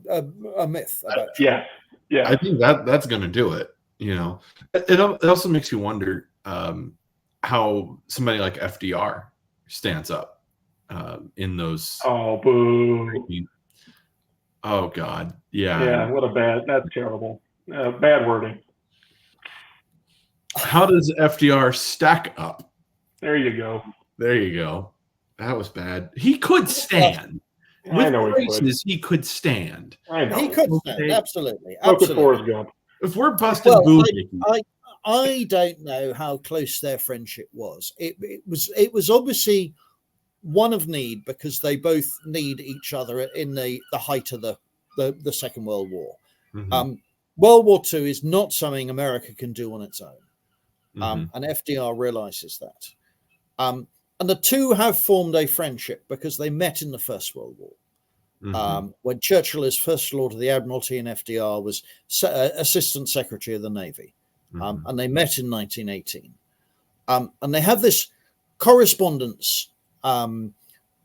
a myth about yeah. I think that's going to do it. It also makes you wonder how somebody like FDR stands up in those. Oh, boo! Oh God, yeah. Yeah, that's terrible. Bad wording. How does FDR stack up? There you go. That was bad. He could stand. I know he could stand. I know. He could stand, absolutely. If we're busting booty, I don't know how close their friendship was. It was obviously one of need, because they both need each other in the height of the Second World War. World War II is not something America can do on its own. And FDR realizes that. And the two have formed a friendship because they met in the First World War. When Churchill is First Lord of the Admiralty and FDR was Assistant Secretary of the Navy. And they met in 1918. And they have this correspondence all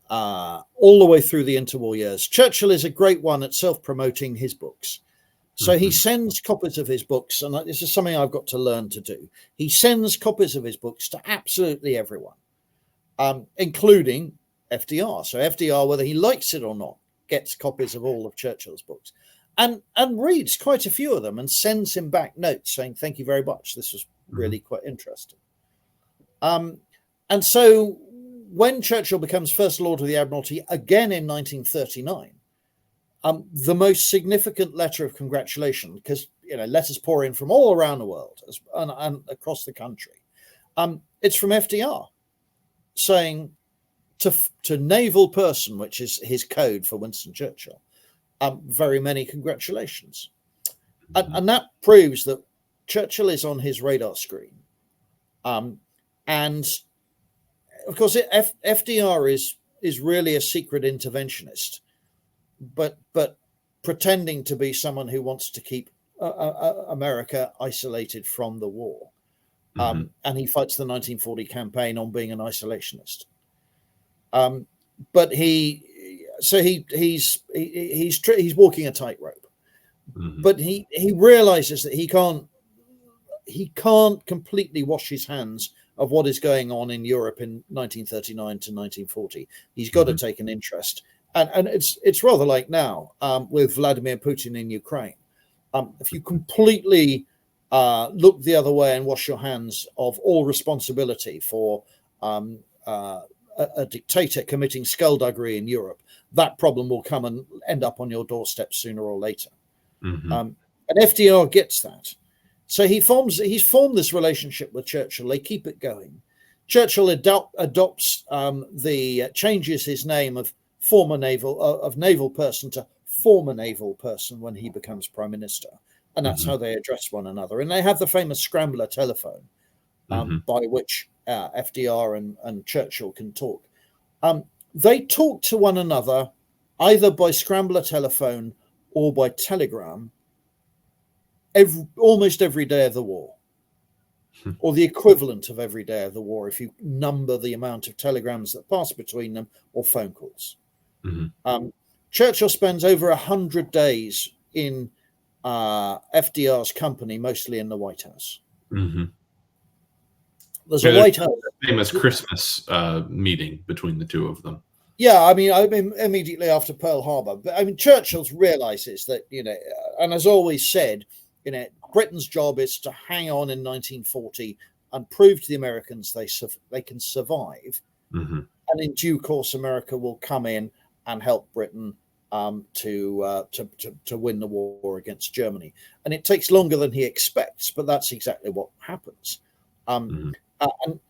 the way through the interwar years. Churchill is a great one at self-promoting his books. So he sends copies of his books, and this is something I've got to learn to do. He sends copies of his books to absolutely everyone, including FDR. So FDR, whether he likes it or not, gets copies of all of Churchill's books and reads quite a few of them and sends him back notes saying, thank you very much. This was really quite interesting. And so when Churchill becomes First Lord of the Admiralty again in 1939, the most significant letter of congratulation, because letters pour in from all around the world and across the country, it's from FDR saying to naval person, which is his code for Winston Churchill, very many congratulations. And that proves that Churchill is on his radar screen. And of course, FDR is really a secret interventionist, but pretending to be someone who wants to keep America isolated from the war. And he fights the 1940 campaign on being an isolationist. But he's walking a tightrope. But he realizes that he can't completely wash his hands of what is going on in Europe in 1939 to 1940. He's got to take an interest. And it's rather like now with Vladimir Putin in Ukraine. If you completely look the other way and wash your hands of all responsibility for a dictator committing skullduggery in Europe, that problem will come and end up on your doorstep sooner or later. And FDR gets that. So he's formed this relationship with Churchill. They keep it going. Churchill adopts changes his name of naval person to former naval person when he becomes prime minister, and that's how they address one another. And they have the famous scrambler telephone by which FDR and Churchill can talk. They talk to one another either by scrambler telephone or by telegram almost every day of the war, or the equivalent of every day of the war if you number the amount of telegrams that pass between them or phone calls. Churchill spends over 100 days in FDR's company, mostly in the White House. There's a White House famous Christmas meeting between the two of them. Yeah, I mean, immediately after Pearl Harbor. But I mean, Churchill realizes that, and has always said, Britain's job is to hang on in 1940 and prove to the Americans they can survive. And in due course, America will come in and help Britain to win the war against Germany. And it takes longer than he expects, but that's exactly what happens. And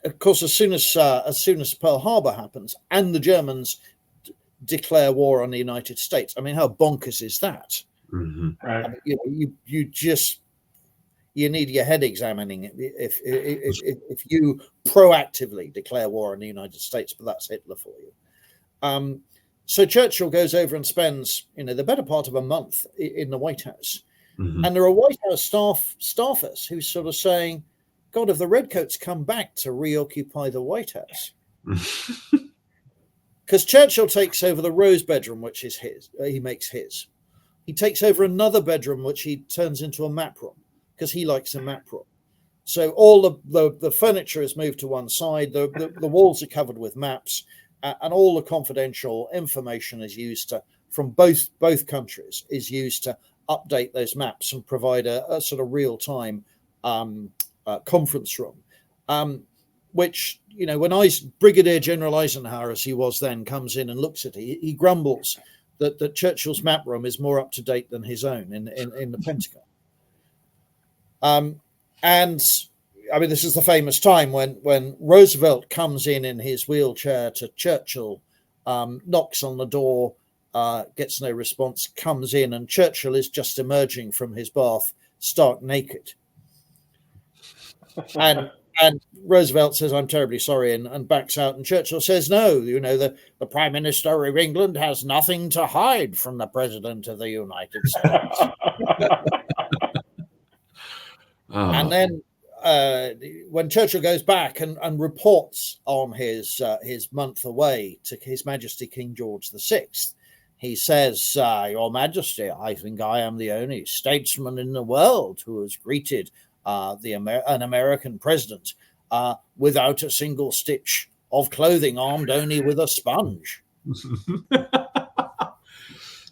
of course, as soon as Pearl Harbor happens and the Germans declare war on the United States, I mean, how bonkers is that? Right. I mean, you need your head examining if you proactively declare war on the United States, but that's Hitler for you. So Churchill goes over and spends the better part of a month in the White House, and there are White House staffers who sort of saying, God, if the Redcoats come back to reoccupy the White House. Because Churchill takes over the Rose bedroom, which is his. He makes his. He takes over another bedroom, which he turns into a map room, because he likes a map room. So all the furniture is moved to one side. The walls are covered with maps, and all the confidential information is used from both countries is used to update those maps and provide a sort of real time conference room, which, when Brigadier General Eisenhower, as he was then, comes in and looks at it, he grumbles that Churchill's map room is more up to date than his own in the Pentagon. And I mean, this is the famous time when Roosevelt comes in his wheelchair to Churchill, knocks on the door, gets no response, comes in, and Churchill is just emerging from his bath, stark naked. And Roosevelt says, I'm terribly sorry, and backs out. And Churchill says, no, the Prime Minister of England has nothing to hide from the President of the United States. And then when Churchill goes back and reports on his month away to His Majesty King George VI, he says, Your Majesty, I think I am the only statesman in the world who has greeted an American president without a single stitch of clothing armed only with a sponge.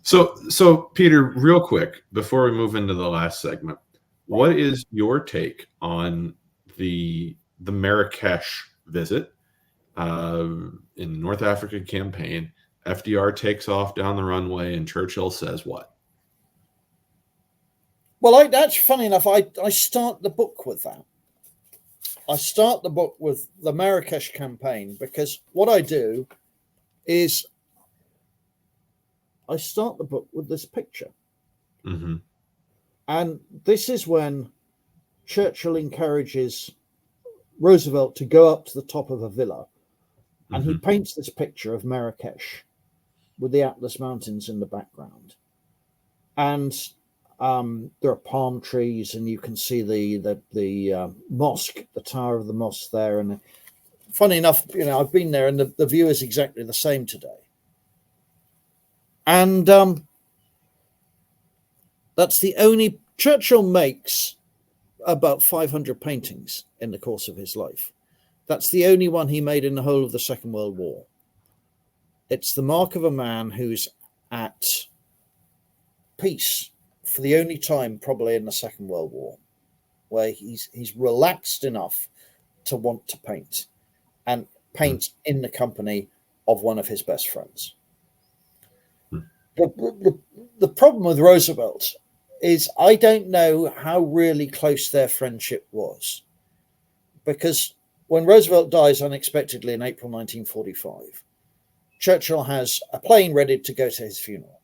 So Peter, real quick, before we move into the last segment, what is your take on the Marrakesh visit in North Africa campaign? FDR takes off down the runway, and Churchill says what? Well, that's funny enough. I start the book with that. I start the book with the Marrakesh campaign because what I do is I start the book with this picture. Mm-hmm. And this is when Churchill encourages Roosevelt to go up to the top of a villa. And he paints this picture of Marrakesh with the Atlas Mountains in the background. And there are palm trees, and you can see the mosque, the tower of the mosque there. And funny enough, I've been there, and the view is exactly the same today. And that's the only Churchill makes about 500 paintings in the course of his life. That's the only one he made in the whole of the Second World War. It's the mark of a man who's at peace for the only time probably in the Second World War, where he's relaxed enough to want to paint, and paint in the company of one of his best friends. The problem with Roosevelt is I don't know how really close their friendship was, because when Roosevelt dies unexpectedly in April 1945, Churchill has a plane ready to go to his funeral,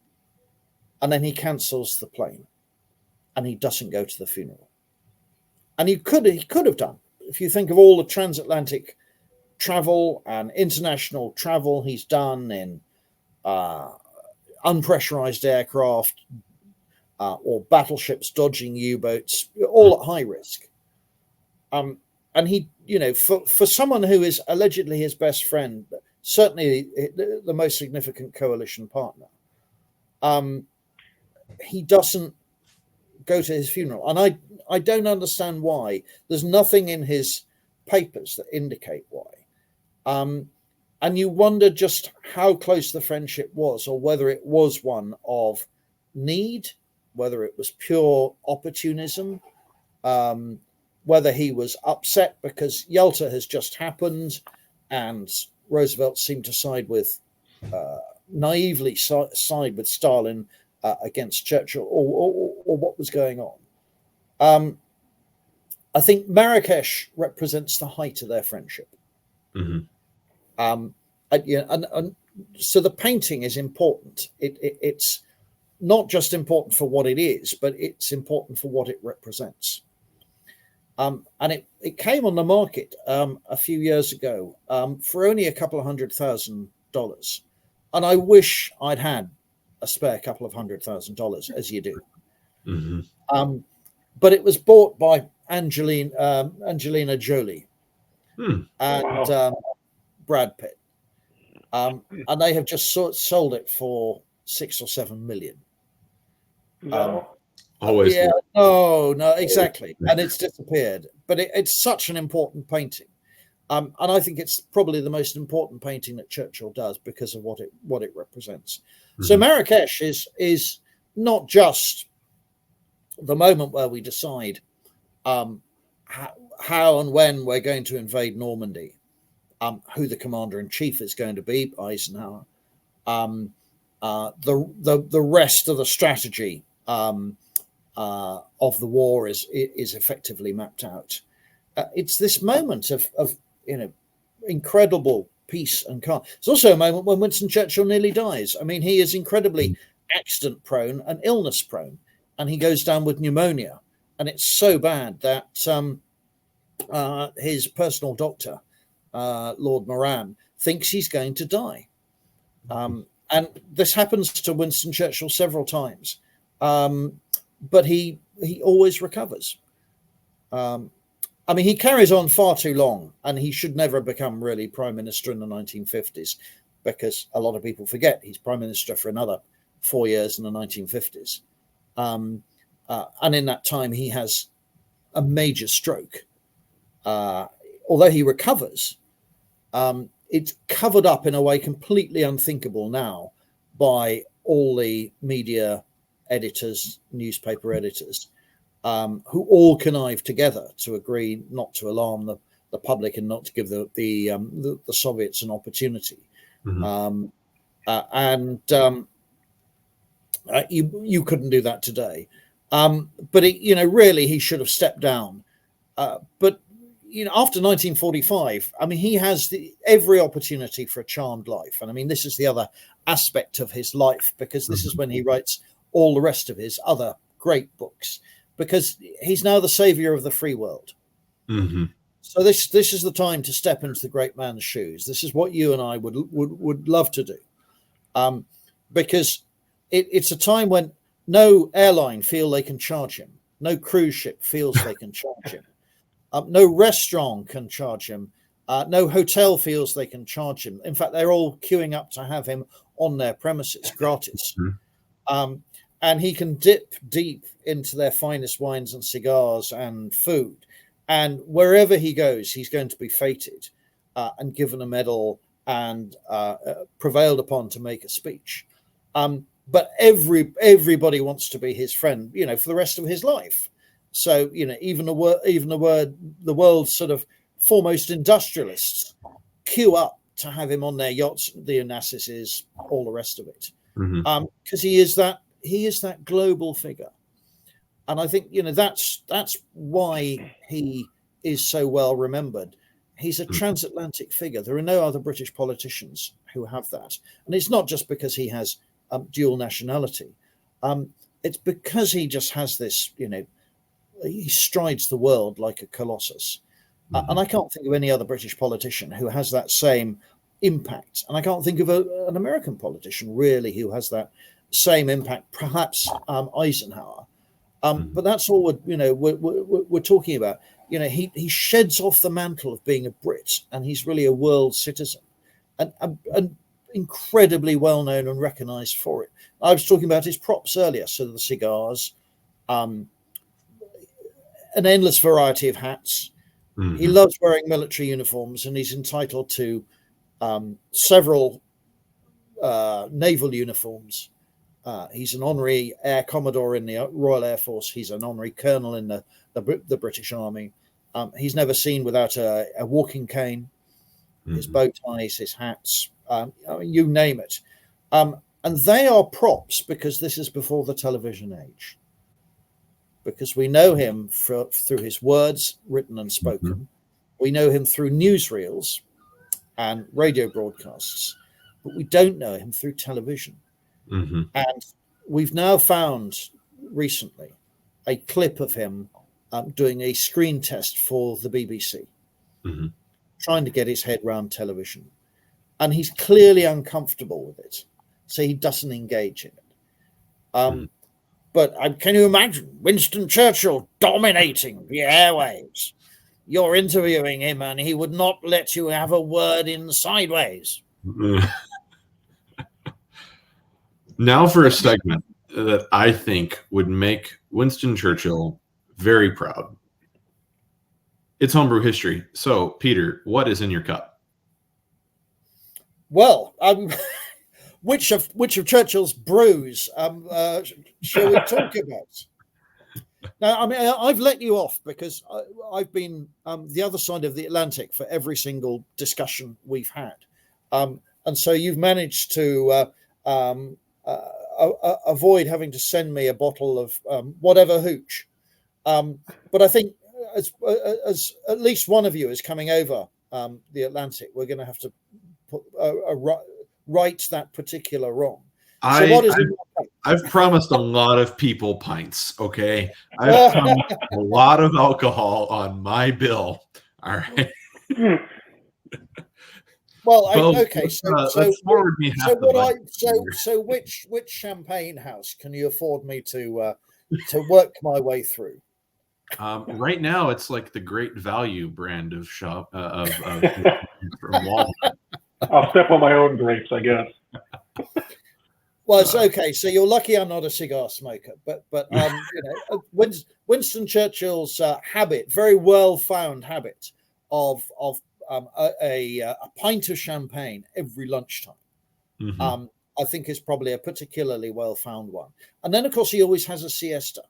and then he cancels the plane, and he doesn't go to the funeral. And he could have done, if you think of all the transatlantic travel and international travel he's done in unpressurized aircraft or battleships dodging U-boats, all at high risk. And he, for someone who is allegedly his best friend, certainly the most significant coalition partner, he doesn't go to his funeral. And I don't understand why. There's nothing in his papers that indicate why. And you wonder just how close the friendship was, or whether it was one of need, whether it was pure opportunism, whether he was upset because Yalta has just happened and Roosevelt seemed to naively side with Stalin against Churchill, or what was going on. I think Marrakesh represents the height of their friendship. Mm-hmm. And so the painting is important. It's not just important for what it is, but it's important for what it represents. And it came on the market a few years ago for only a couple of $100,000. And I wish I'd had a spare couple of $100,000, as you do. Mm-hmm. But it was bought by Angelina Jolie and Brad Pitt. And they have just sold it for $6 or $7 million. Always. Yeah, no, exactly. And it's disappeared. But it's such an important painting. And I think it's probably the most important painting that Churchill does because of what it represents. Mm-hmm. So Marrakesh is not just the moment where we decide how and when we're going to invade Normandy, who the commander-in-chief is going to be, Eisenhower, the rest of the strategy of the war is effectively mapped out. It's this moment of incredible peace and calm. It's also a moment when Winston Churchill nearly dies. I mean, he is incredibly accident prone and illness prone, and he goes down with pneumonia, and it's so bad that his personal doctor, Lord Moran, thinks he's going to die. And this happens to Winston Churchill several times, but he always recovers. I mean, he carries on far too long, and he should never become really prime minister in the 1950s, because a lot of people forget he's prime minister for another 4 years in the 1950s. And in that time, he has a major stroke. Although he recovers, it's covered up in a way completely unthinkable now by all the media editors, newspaper editors, who all connive together to agree not to alarm the public and not to give the Soviets an opportunity. Mm-hmm. You couldn't do that today. But really, he should have stepped down. But after 1945, I mean, he has every opportunity for a charmed life. And I mean, this is the other aspect of his life, because this is when he writes all the rest of his other great books, because he's now the savior of the free world. Mm-hmm. So this is the time to step into the great man's shoes. This is what you and I would love to do, because it's a time when no airline feel they can charge him, no cruise ship feels they can charge him, no restaurant can charge him, no hotel feels they can charge him. In fact, they're all queuing up to have him on their premises gratis. Mm-hmm. And he can dip deep into their finest wines and cigars and food. And wherever he goes, he's going to be feted and given a medal and prevailed upon to make a speech. But everybody wants to be his friend, for the rest of his life. So, even the world's sort of foremost industrialists queue up to have him on their yachts, the Onassis, all the rest of it, because he is that global figure. And I think that's why he is so well remembered. He's a transatlantic figure. There are no other British politicians who have that, and it's not just because he has dual nationality. It's because he just has this. He strides the world like a colossus, and I can't think of any other British politician who has that same impact. And I can't think of an American politician really who has that same impact. Perhaps Eisenhower. But that's all we're talking about. He sheds off the mantle of being a Brit, and he's really a world citizen, and incredibly well known and recognised for it. I was talking about his props earlier, so the cigars, an endless variety of hats. Mm-hmm. He loves wearing military uniforms, and he's entitled to several naval uniforms. He's an honorary Air Commodore in the Royal Air Force. He's an honorary colonel in the British Army. He's never seen without a walking cane, his bow ties, his hats, you name it. And they are props because this is before the television age. Because we know him through his words, written and spoken. Mm-hmm. We know him through newsreels and radio broadcasts, but we don't know him through television. Mm-hmm. And we've now found recently a clip of him doing a screen test for the BBC, trying to get his head round television. And he's clearly uncomfortable with it, so he doesn't engage in it. But can you imagine Winston Churchill dominating the airwaves? You're interviewing him and he would not let you have a word in sideways. Now for a segment that I think would make Winston Churchill very proud. It's Home Brew History. So, Peter, what is in your cup? Well, which of Churchill's brews shall we talk about? Now, I mean, I've let you off because I've been the other side of the Atlantic for every single discussion we've had. And so you've managed to avoid having to send me a bottle of whatever hooch. But I think as at least one of you is coming over the Atlantic, we're going to have to put right that particular wrong. So what is I've promised a lot of people pints, okay? I've promised a lot of alcohol on my bill, all right? Well, okay. So which champagne house can you afford me to work my way through? Right now, it's like the Great Value brand of shop from Walmart. I'll step on my own grapes, I guess. Well, it's okay. So you're lucky I'm not a cigar smoker, but Winston Churchill's habit, very well found habit of a pint of champagne every lunchtime. Mhm. I think is probably a particularly well-found one. And then, of course, he always has a siesta.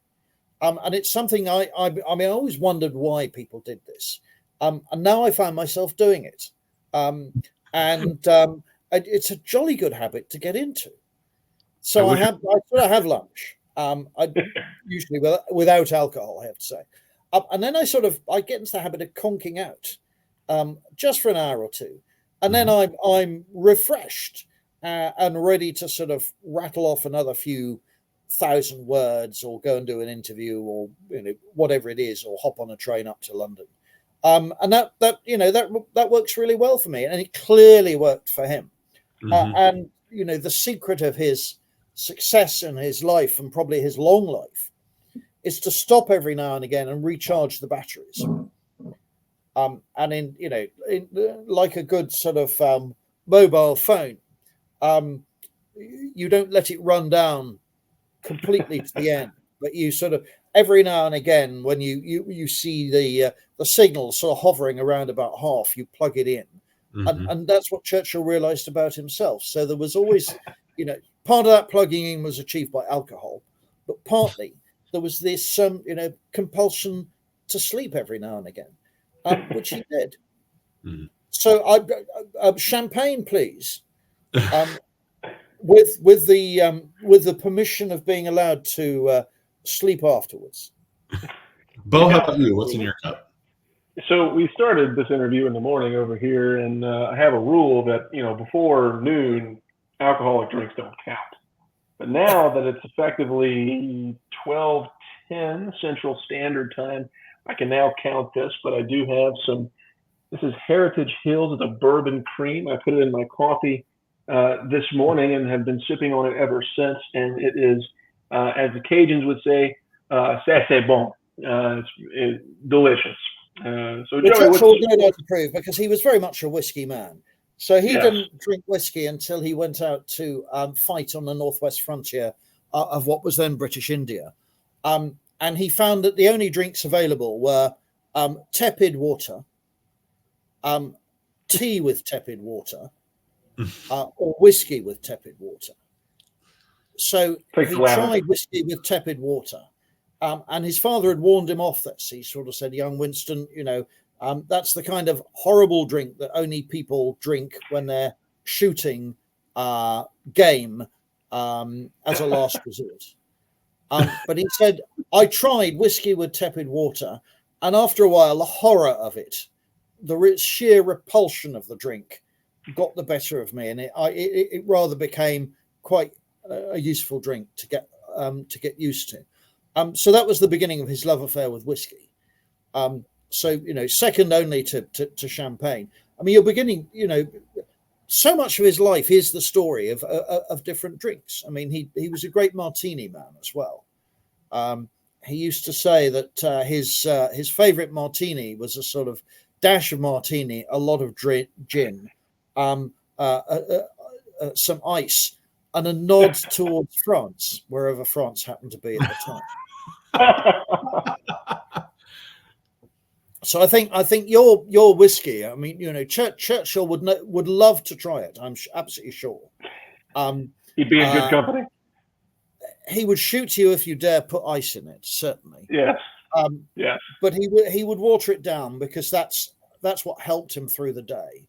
And it's something I always wondered why people did this. And now I find myself doing it. It's a jolly good habit to get into. So I have lunch. I usually without alcohol, I have to say. And then I get into the habit of conking out just for an hour or two. And then I'm refreshed and ready to sort of rattle off another few thousand words or go and do an interview or whatever it is, or hop on a train up to London. And that works really well for me, and it clearly worked for him. And the secret of his success in his life, and probably his long life, is to stop every now and again and recharge the batteries. And like a good sort of mobile phone, you don't let it run down completely to the end, but you sort of every now and again, when you see the signal sort of hovering around about half, you plug it in. And that's what Churchill realized about himself. So there was always, part of that plugging in was achieved by alcohol, but partly there was this compulsion to sleep every now and again, which he did. So champagne, please. With the permission of being allowed to sleep afterwards. Bo, how about you? What's in your cup? So we started this interview in the morning over here, and I have a rule that before noon, alcoholic drinks don't count. But now that it's effectively 12:10 Central Standard Time, I can now count this. But I do have some. This is Heritage Hills. It's a bourbon cream. I put it in my coffee this morning and have been sipping on it ever since. And it is, as the Cajuns would say, "Ça c'est bon." It's delicious. So Churchill no doubt approve, because he was very much a whiskey man. So he didn't drink whiskey until he went out to fight on the northwest frontier of what was then British India. And he found that the only drinks available were tepid water, tea with tepid water, or whiskey with tepid water. So he tried whiskey with tepid water. And his father had warned him off this. He sort of said, "Young Winston, that's the kind of horrible drink that only people drink when they're shooting game as a last resort." But he said, "I tried whiskey with tepid water, and after a while, the horror of it, the sheer repulsion of the drink, got the better of me, and it rather became quite a useful drink to get used to." So that was the beginning of his love affair with whiskey. Second only to champagne. I mean, you're beginning, so much of his life is the story of different drinks. I mean, he was a great martini man as well. He used to say that his favorite martini was a sort of dash of martini, a lot of gin, some ice, and a nod towards France, wherever France happened to be at the time. So I think your whiskey. I mean, Churchill would love to try it. I'm absolutely sure. He'd be in good company. He would shoot you if you dare put ice in it. Certainly. Yes. Yes. But he would water it down, because that's what helped him through the day.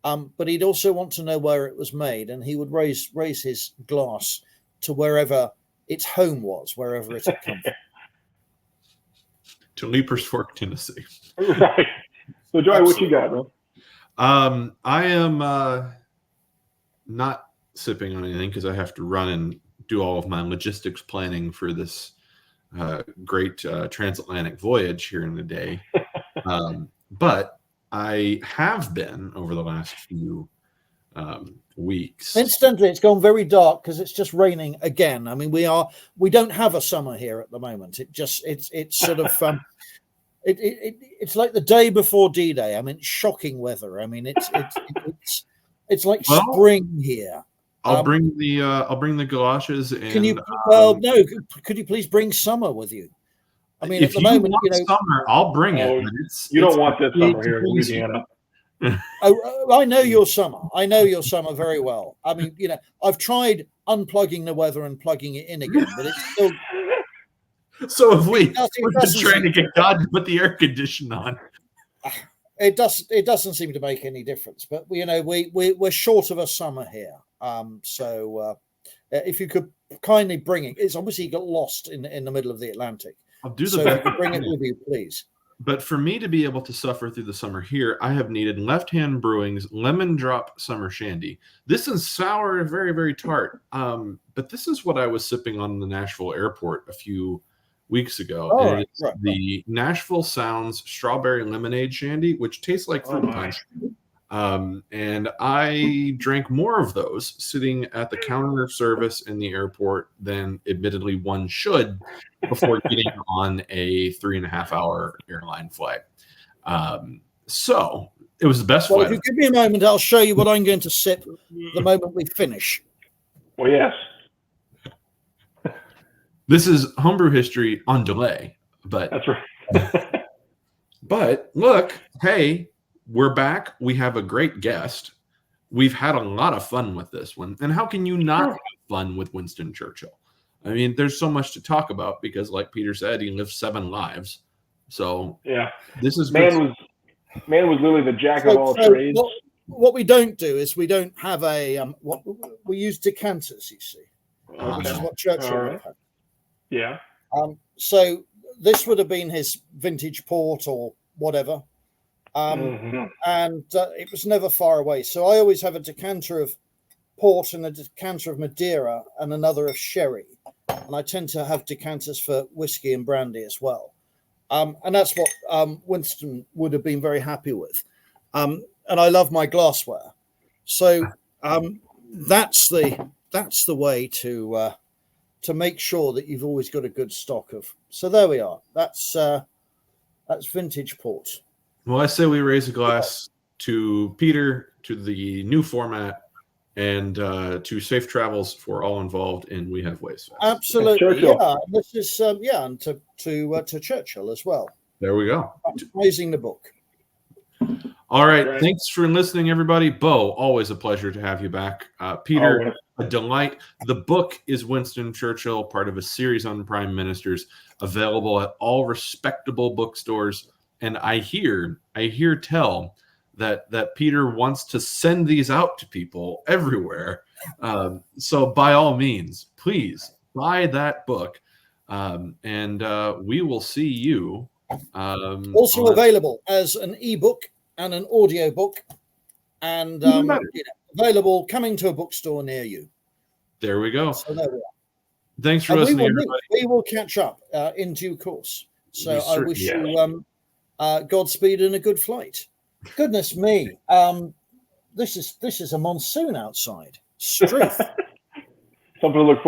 But he'd also want to know where it was made, and he would raise his glass to wherever its home was, wherever it had come from. To Leapers Fork, Tennessee. Right. So, Joey, what you got, man? I am not sipping on anything because I have to run and do all of my logistics planning for this great transatlantic voyage here in the day. But I have been over the last few weeks. Incidentally, it's gone very dark because it's just raining again. I mean, we don't have a summer here at the moment. It's sort of it's like the day before D-Day. I mean, shocking weather. I mean, it's like spring here. I'll bring the galoshes. And can you? Well, no. Could you please bring summer with you? I mean, if at the moment, summer, I'll bring it. You don't want this summer here in Louisiana. I know your summer. I know your summer very well. I mean, I've tried unplugging the weather and plugging it in again, but it's still. So if we've been doesn't trying to seem get God to put the air condition on. It doesn't seem to make any difference. But we're short of a summer here. So if you could kindly bring it, it's obviously got lost in the middle of the Atlantic. I'll do the so best. If you could bring it with you, please. But for me to be able to suffer through the summer here, I have needed Left Hand Brewing's Lemon Drop Summer Shandy. This is sour and very, very tart. But this is what I was sipping on the Nashville airport a few weeks ago. Oh, and it's the Nashville Sounds Strawberry Lemonade Shandy, which tastes like fruit punch. And I drank more of those sitting at the counter service in the airport than admittedly one should before getting on a 3.5-hour airline flight. So it was the best flight. If you give me a moment, I'll show you what I'm going to sip the moment we finish. Well, yes. This is Homebrew History on delay, but that's right. But look, hey, we're back. We have a great guest. We've had a lot of fun with this one. And how can you not have fun with Winston Churchill? I mean, there's so much to talk about because, like Peter said, he lived 7 lives. So yeah, this is man was literally the jack of all trades. What we don't do is we don't have a what we use decanters. You see, which is what Churchill had. Yeah. So this would have been his vintage port or whatever. And it was never far away. So I always have a decanter of port and a decanter of Madeira and another of sherry. And I tend to have decanters for whiskey and brandy as well. And that's what Winston would have been very happy with. And I love my glassware. So that's the way to make sure that you've always got a good stock of. So there we are. That's vintage port. Well, I say we raise a glass to Peter, to the new format, and to safe travels for all involved in We Have Ways Fest. Absolutely, yeah. This is and to Churchill as well. There we go. Raising the book. All right. Thanks for listening, everybody. Bo, always a pleasure to have you back. Peter, a delight. The book is Winston Churchill, part of a series on prime ministers, available at all respectable bookstores. And I hear tell that Peter wants to send these out to people everywhere. So by all means, please buy that book. And we will see you. Also available as an ebook and an audio book, and available coming to a bookstore near you. There we go. So there we are. Thanks for listening, everybody. We will catch up in due course. So I wish you Godspeed and a good flight. Goodness me, this is a monsoon outside. Struth. Something to look forward to.